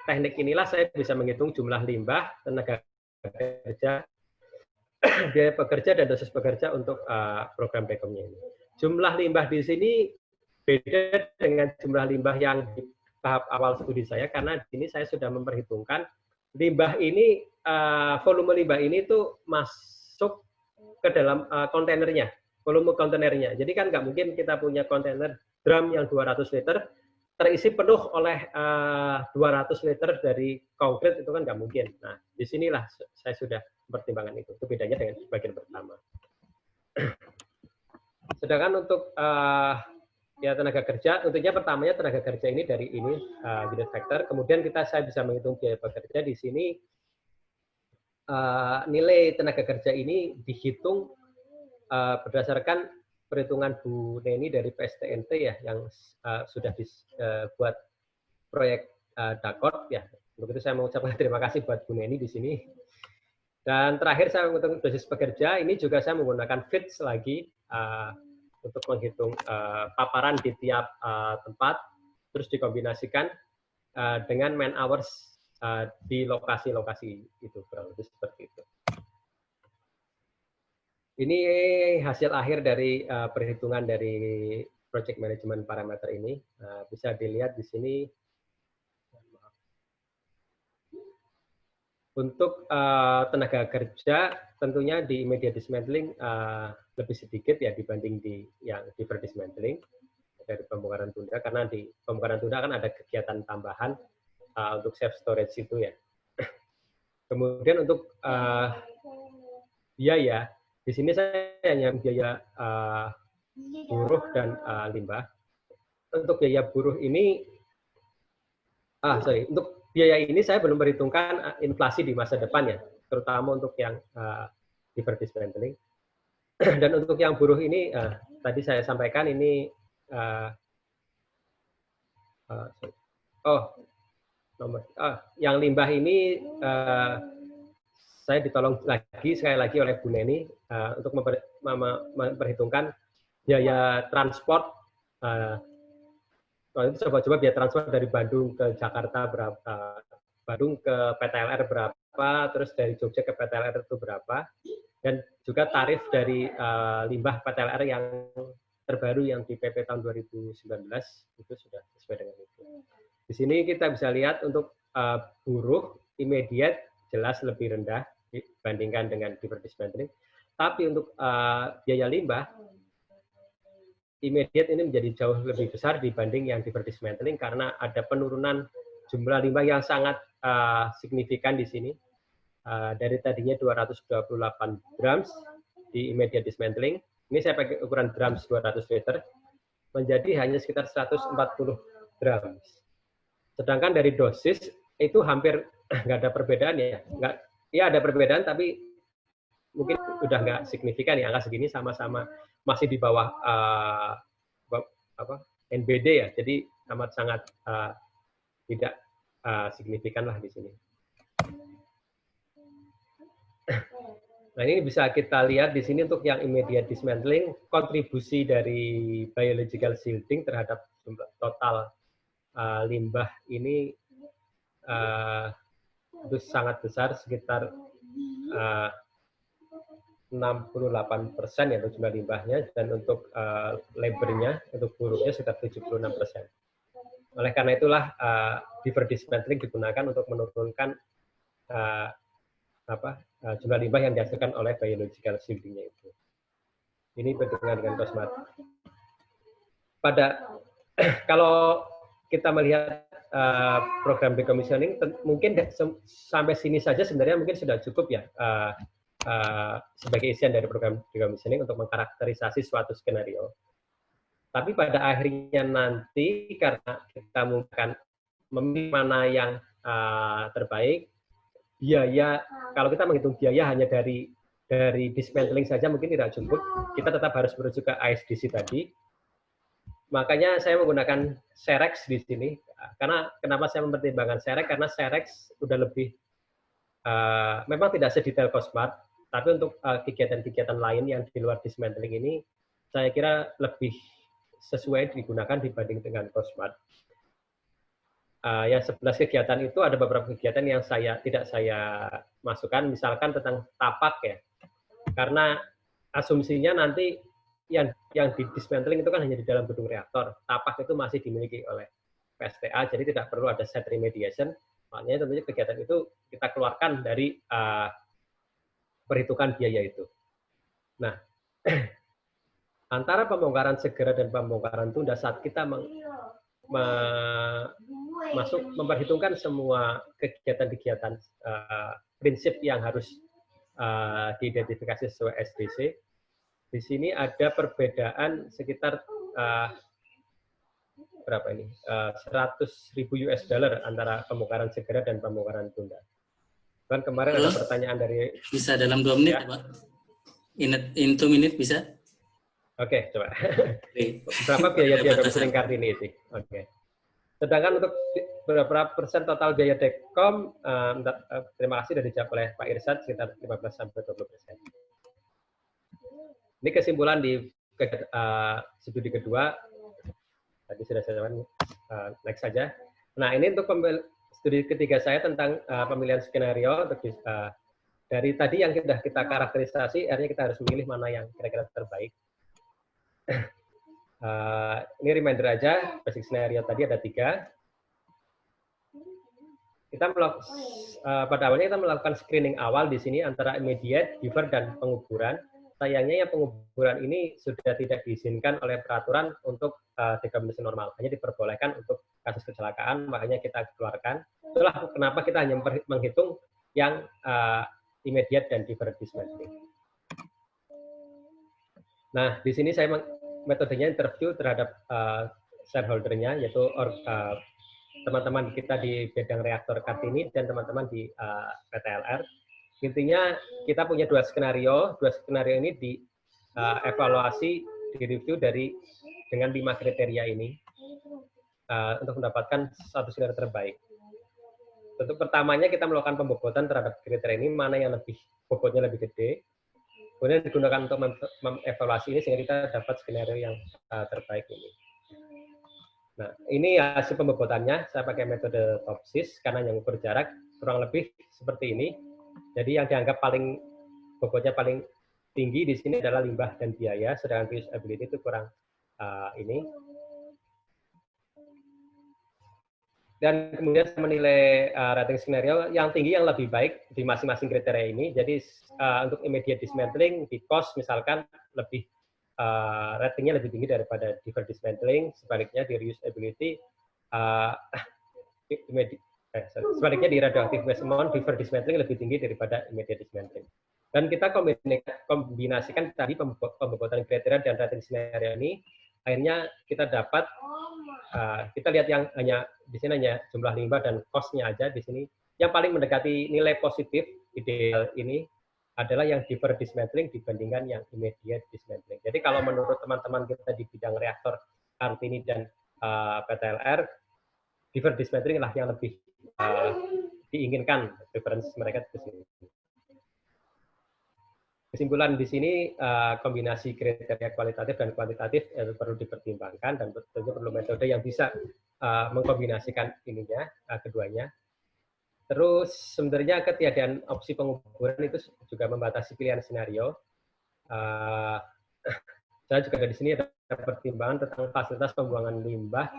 teknik inilah saya bisa menghitung jumlah limbah, tenaga kerja, biaya pekerja dan dosis pekerja untuk program Tekomnya ini. Jumlah limbah di sini beda dengan jumlah limbah yang di tahap awal studi saya karena di sini saya sudah memperhitungkan limbah ini volume limbah ini tuh masuk ke dalam kontainernya, volume kontainernya. Jadi kan nggak mungkin kita punya kontainer drum yang 200 liter terisi penuh oleh 200 liter dari konkret, itu kan nggak mungkin. Nah, disinilah saya sudah pertimbangan itu. Itu bedanya dengan bagian pertama. Sedangkan untuk ya tenaga kerja, tentunya pertamanya tenaga kerja ini dari ini unit factor. Kemudian saya bisa menghitung biaya pekerja di sini. Nilai tenaga kerja ini dihitung berdasarkan perhitungan Bu Neni dari PSTNT ya yang sudah dibuat proyek Dakot ya. Untuk itu saya mengucapkan terima kasih buat Bu Neni di sini. Dan terakhir saya menghitung dosis pekerja, ini juga saya menggunakan FITS lagi untuk menghitung paparan di tiap tempat, terus dikombinasikan dengan man hours di lokasi-lokasi itu, kurang lebih seperti itu. Ini hasil akhir dari perhitungan dari project management parameter ini. Bisa dilihat di sini. Untuk tenaga kerja, tentunya di immediate dismantling lebih sedikit ya dibanding yang diver dismantling dari pembongkaran tunda, karena di pembongkaran tunda kan ada kegiatan tambahan untuk safe storage itu ya. Kemudian untuk biaya, di sini saya hanya biaya buruh dan limbah. Untuk biaya buruh ini, untuk biaya ini saya belum perhitungkan inflasi di masa depan ya, terutama untuk yang diver dismantling. Dan untuk yang buruh ini, tadi saya sampaikan ini, yang limbah ini saya ditolong sekali lagi oleh Bu Neni untuk memperhitungkan biaya transport. Itu coba-coba biaya transport dari Bandung ke Jakarta berapa, Bandung ke PTLR berapa, terus dari Jogja ke PTLR itu berapa, dan juga tarif dari limbah PTLR yang terbaru yang di PP tahun 2019 itu sudah sesuai dengan itu. Di sini kita bisa lihat untuk buruh immediate jelas lebih rendah dibandingkan dengan diver dismantling, tapi untuk biaya limbah immediate ini menjadi jauh lebih besar dibanding yang diver dismantling karena ada penurunan jumlah limbah yang sangat signifikan di sini. Dari tadinya 228 grams di immediate dismantling, ini saya pakai ukuran grams 200 liter, menjadi hanya sekitar 140 grams. Sedangkan dari dosis itu hampir nggak ada perbedaan ya, ya ada perbedaan tapi mungkin udah nggak signifikan ya, angka segini sama-sama masih di bawah NBD ya, jadi amat sangat tidak signifikan lah di sini. Nah, ini bisa kita lihat di sini untuk yang immediate dismantling, kontribusi dari biological shielding terhadap total limbah ini itu sangat besar, sekitar 68% ya untuk jumlah limbahnya, dan untuk labornya, untuk buruhnya sekitar 76%. Oleh karena itulah diverse dismantling digunakan untuk menurunkan jumlah limbah yang dihasilkan oleh biological shielding-nya itu. Ini berhubungan dengan kosmat. Kalau kita melihat program decommissioning, mungkin sampai sini saja sebenarnya mungkin sudah cukup ya sebagai isian dari program decommissioning untuk mengkarakterisasi suatu skenario. Tapi pada akhirnya nanti karena kita mungkin memilih mana yang terbaik, biaya, kalau kita menghitung biaya hanya dari dismantling saja mungkin tidak cukup, kita tetap harus merujuk ke ISDC tadi. Makanya saya menggunakan Serex di sini. Karena kenapa saya mempertimbangkan Serex? Karena Serex udah lebih, memang tidak sedetail Cosmart, tapi untuk kegiatan-kegiatan lain yang di luar dismantling ini, saya kira lebih sesuai digunakan dibanding dengan Cosmart. Yang 11 kegiatan itu ada beberapa kegiatan yang tidak saya masukkan, misalkan tentang tapak ya. Karena asumsinya nanti yang di dismantling itu kan hanya di dalam gedung reaktor. Tapak itu masih dimiliki oleh PSTA, jadi tidak perlu ada site remediation. Makanya tentunya kegiatan itu kita keluarkan dari perhitungan biaya itu. Nah, antara pembongkaran segera dan pembongkaran tunda saat kita memperhitungkan semua kegiatan-kegiatan prinsip yang harus diidentifikasi sesuai SDC. Di sini ada perbedaan sekitar berapa ini? 100.000 US dollar antara pembongkaran segera dan pembongkaran tunda. Kan kemarin ada pertanyaan dari... Bisa dalam 2 menit, ya, Pak? In 2 minutes bisa? Oke, coba. Berapa biaya Decom Kartini sih? Oke. Sedangkan untuk berapa persen total biaya Dekom, terima kasih sudah dijawab oleh Pak Irsad, sekitar 15-20%. Ini kesimpulan di studi kedua, tadi sudah saya sampaikan, next saja. Nah, ini untuk studi ketiga saya tentang pemilihan skenario. Dari tadi yang sudah kita karakterisasi, akhirnya kita harus memilih mana yang kira-kira terbaik. Ini reminder aja, basic scenario tadi ada 3. Pada awalnya kita melakukan screening awal di sini antara immediate, differ, dan penguburan. Sayangnya yang penguburan ini sudah tidak diizinkan oleh peraturan untuk decommissioning normal, hanya diperbolehkan untuk kasus kecelakaan, makanya kita keluarkan. Itulah kenapa kita hanya menghitung yang immediate dan differ dismantling. Nah, di sini saya metodenya interview terhadap shareholder-nya, yaitu teman-teman kita di bidang reaktor Kartini dan teman-teman di PTLR. Intinya kita punya 2 skenario. 2 skenario ini dievaluasi, direview dengan 5 kriteria ini untuk mendapatkan satu skenario terbaik. Untuk pertamanya kita melakukan pembobotan terhadap kriteria ini, mana yang bobotnya lebih gede. Kemudian digunakan untuk mengevaluasi ini sehingga kita dapat skenario yang terbaik ini. Nah, ini hasil pembobotannya. Saya pakai metode TOPSIS karena yang ukur jarak kurang lebih seperti ini. Jadi yang dianggap bobotnya paling tinggi di sini adalah limbah dan biaya, sedangkan reusability itu kurang ini. Dan kemudian saya menilai rating skenario yang tinggi yang lebih baik di masing-masing kriteria ini. Jadi untuk immediate dismantling di cost misalkan ratingnya lebih tinggi daripada differ dismantling, sebaliknya di reusability sebaliknya di radioactive waste amount differ dismantling lebih tinggi daripada immediate dismantling. Dan kita kombinasikan tadi pembobotan kriteria dan rating skenario ini, akhirnya kita dapat kita lihat yang di sini hanya jumlah limbah dan cost-nya aja di sini. Yang paling mendekati nilai positif ideal ini adalah yang differ dismantling dibandingkan yang immediate dismantling. Jadi kalau menurut teman-teman kita di bidang reaktor Kartini dan PTLR, differ dismantling lah yang lebih diinginkan, preference mereka di sini. Kesimpulan di sini kombinasi kriteria kualitatif dan kuantitatif perlu dipertimbangkan dan tentu perlu metode yang bisa mengkombinasikan keduanya. Terus sebenarnya ketiadaan opsi penguburan itu juga membatasi pilihan skenario. Uh, saya juga dari sini ada pertimbangan tentang fasilitas pembuangan limbah,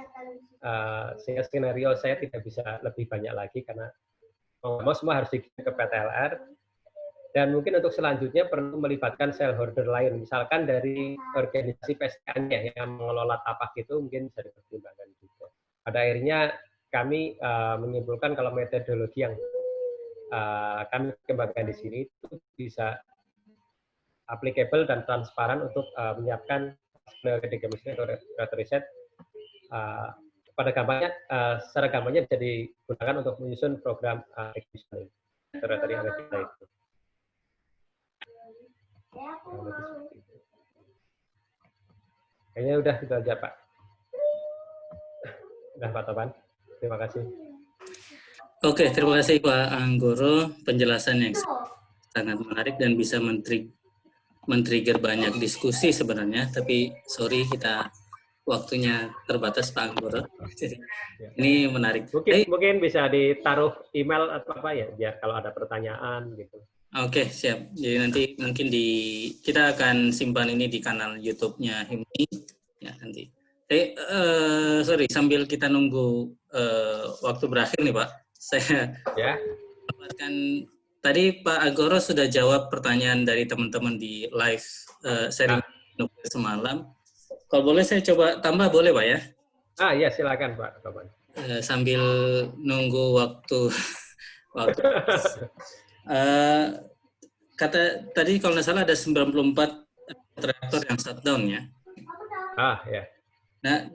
sehingga skenario saya tidak bisa lebih banyak lagi karena mau semua harus dikirim ke PTLR. Dan mungkin untuk selanjutnya perlu melibatkan shareholder lain, misalkan dari organisasi PSKN yang mengelola tapak itu mungkin bisa dipertimbangkan juga. Pada akhirnya kami menyimpulkan kalau metodologi yang kami kembangkan di sini itu bisa applicable dan transparan untuk menyiapkan decommissioning atau riset pada gampangnya, secara gampangnya bisa digunakan untuk menyusun program decommissioning tadi yang ada itu. Kayaknya udah itu aja Pak. Udah Pak Topan. Terima kasih. Oke, terima kasih Pak Anggoro, penjelasan yang sangat menarik dan bisa men-trigger banyak diskusi sebenarnya, tapi sorry kita waktunya terbatas Pak Anggoro. Jadi ini menarik. Mungkin bisa ditaruh email atau apa ya, biar kalau ada pertanyaan gitu. Oke, siap. Jadi nanti mungkin kita akan simpan ini di kanal YouTube-nya HIMNI ya nanti. Sorry, sambil kita nunggu waktu berakhir nih Pak, saya menambahkan tadi Pak Anggoro sudah jawab pertanyaan dari teman-teman di live sharing semalam. Kalau boleh saya coba tambah, boleh Pak ya? Ya silakan Pak Topan. Sambil nunggu waktu. Kata tadi kalau nggak salah ada 94 reaktor yang shutdown ya. Ya. Nah,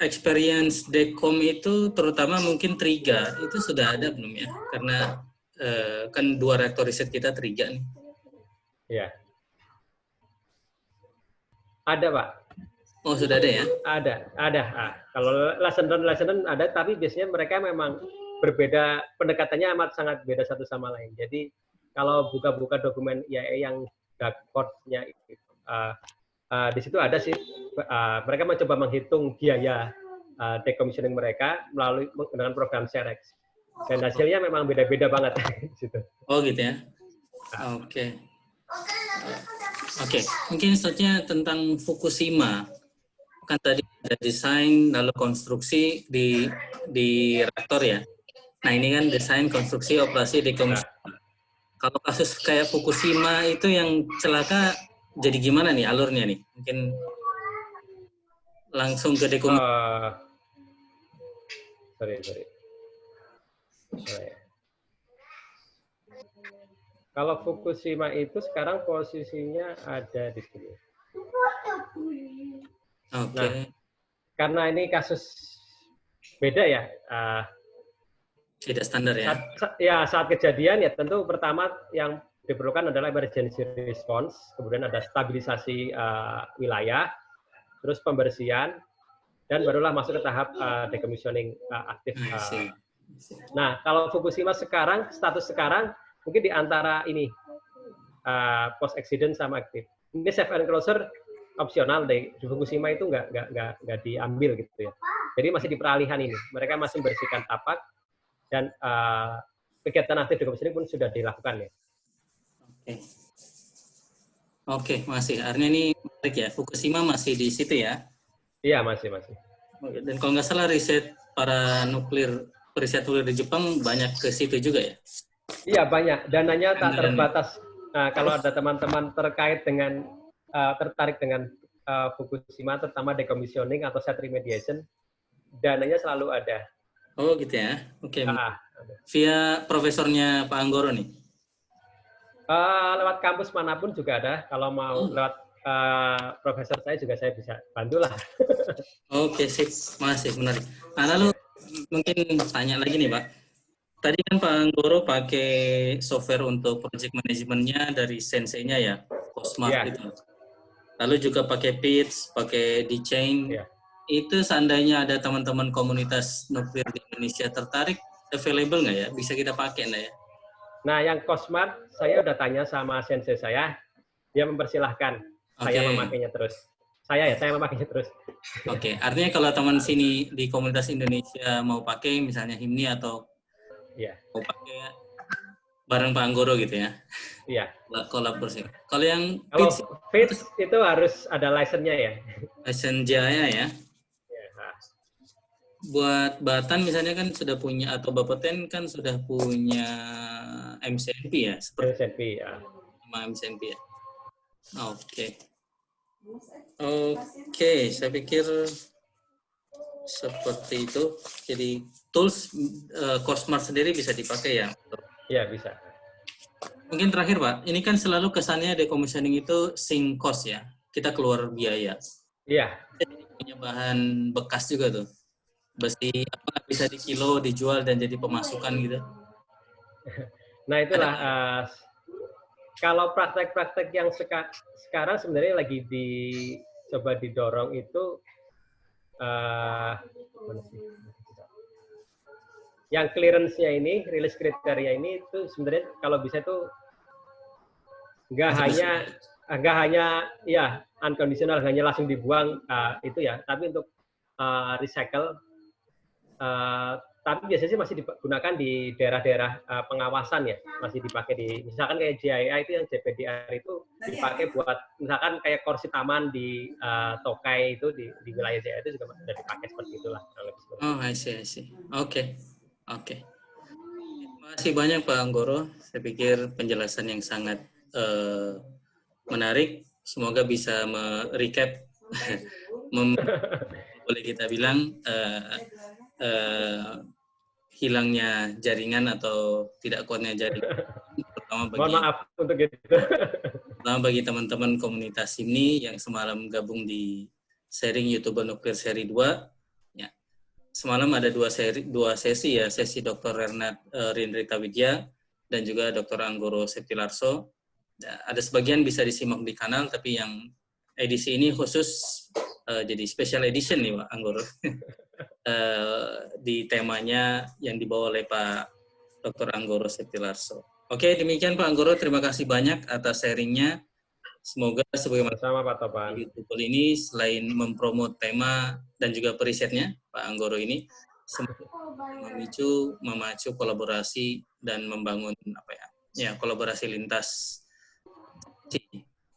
experience Dekom itu terutama mungkin Triga itu sudah ada belum ya? Karena kan 2 reaktor riset kita Triga nih. Ya. Ada Pak. Oh sudah ada ya? Ada. Kalau lesson learn ada, tapi biasanya mereka memang berbeda, pendekatannya amat sangat beda satu sama lain. Jadi kalau buka-buka dokumen IAE yang dashboard-nya di situ ada sih, mereka mencoba menghitung biaya decommissioning mereka melalui dengan program ShareX. Dan hasilnya memang beda-beda banget. Gitu. Oh gitu ya? Oke. Mungkin selanjutnya tentang Fukushima. Kan tadi ada desain lalu konstruksi di reaktor ya. Nah ini kan desain, konstruksi, operasi, decommissioning. Kalau kasus kayak Fukushima itu yang celaka jadi gimana nih alurnya nih? Mungkin langsung ke decommissioning. Sorry. Kalau Fukushima itu sekarang posisinya ada di sini. Nah, karena ini kasus beda ya. Tidak standar ya? Saat kejadian ya tentu pertama yang diperlukan adalah emergency response, kemudian ada stabilisasi wilayah, terus pembersihan, dan barulah masuk ke tahap decommissioning aktif. Nah, kalau Fukushima sekarang, status sekarang mungkin di antara ini post accident sama aktif. Ini safe and closure opsional deh. Di Fukushima itu nggak diambil gitu ya. Jadi masih di peralihan ini. Mereka masih membersihkan tapak dan kegiatan aktif decommissioning pun sudah dilakukan ya. Oke, masih. Artinya ini menarik ya. Fukushima masih di situ ya? Iya, masih. Dan kalau nggak salah riset para riset nuklir di Jepang banyak ke situ juga ya? Iya, banyak. Dananya tak terbatas. Nah, kalau ada teman-teman terkait dengan tertarik dengan Fukushima, terutama decommissioning atau site remediation, dananya selalu ada. Oh gitu ya? Oke. Via profesornya Pak Anggoro nih? Lewat kampus manapun juga ada. Kalau mau lewat profesor saya juga saya bisa bantulah. Oke, sip. Masih menarik. Nah, lalu mungkin tanya lagi nih Pak. Tadi kan Pak Anggoro pakai software untuk project manajemennya dari Sensei-nya ya, Cosmart itu. Lalu juga pakai PITS, pakai D-Chain. Itu seandainya ada teman-teman komunitas nuklir di Indonesia tertarik, available nggak ya? Bisa kita pakai nggak ya? Nah, yang Cosmart, saya udah tanya sama Sensei saya, dia mempersilahkan saya memakainya terus. Saya memakainya terus. Oke, artinya kalau teman sini di komunitas Indonesia mau pakai, misalnya HIMNI atau mau pakai, bareng Pak Anggoro gitu ya. Iya. Kolaborasi. Kalau yang Kalau Fitz Fitch itu harus ada license-nya ya. Asian Jaya ya. Ya, nah, Buat Batan misalnya kan sudah punya, atau Bapeten kan sudah punya MCMP ya, seperti LCP ya. MCMP ya. Oke. Oke, saya pikir seperti itu. Jadi tools Cosmart sendiri bisa dipakai ya. Iya, bisa. Mungkin terakhir Pak, ini kan selalu kesannya decommissioning itu sink cost ya. Kita keluar biaya. Iya. Punya bahan bekas juga tuh. Besi apa bisa di kilo dijual dan jadi pemasukan gitu. Nah, itulah kalau praktek-praktek yang sekarang sebenarnya lagi coba didorong itu mana sih? Yang clearance-nya ini, release kriteria ini itu sebenarnya kalau bisa itu nggak hanya ya unconditional, hanya langsung dibuang itu ya, tapi untuk recycle. Tapi biasanya sih masih digunakan di daerah-daerah pengawasan ya, masih dipakai di misalkan kayak JIA itu yang JPDR itu dipakai buat misalkan kayak kursi taman di Tokai itu di wilayah JIA itu juga sudah dipakai seperti itulah. Oh, I see. Oke. Terima kasih banyak Pak Anggoro. Saya pikir penjelasan yang sangat menarik. Semoga bisa merecap, boleh kita bilang hilangnya jaringan atau tidak kuatnya jaringan, terutama bagi teman-teman komunitas ini yang semalam gabung di sharing YouTuber Nuklir seri 2. Ya. Semalam ada dua sesi ya, sesi Dr. Renat Rindrita Widya dan juga Dr. Anggoro Septilarso. Ada sebagian bisa disimak di kanal, tapi yang edisi ini khusus jadi special edition nih Pak Anggoro. Di temanya yang dibawa oleh Pak Dr. Anggoro Septilarso. Oke, demikian Pak Anggoro, terima kasih banyak atas sharingnya. Semoga sebagaimana sama Pak Topan, YouTube ini selain mempromot tema dan juga perisetnya Pak Anggoro ini, semoga memacu kolaborasi dan membangun kolaborasi lintas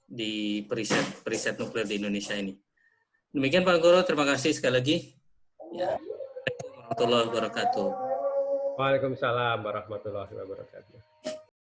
di periset nuklir di Indonesia ini. Demikian Pak Anggoro, terima kasih sekali lagi. Ya. Assalamualaikum warahmatullahi wabarakatuh. Waalaikumsalam warahmatullahi wabarakatuh.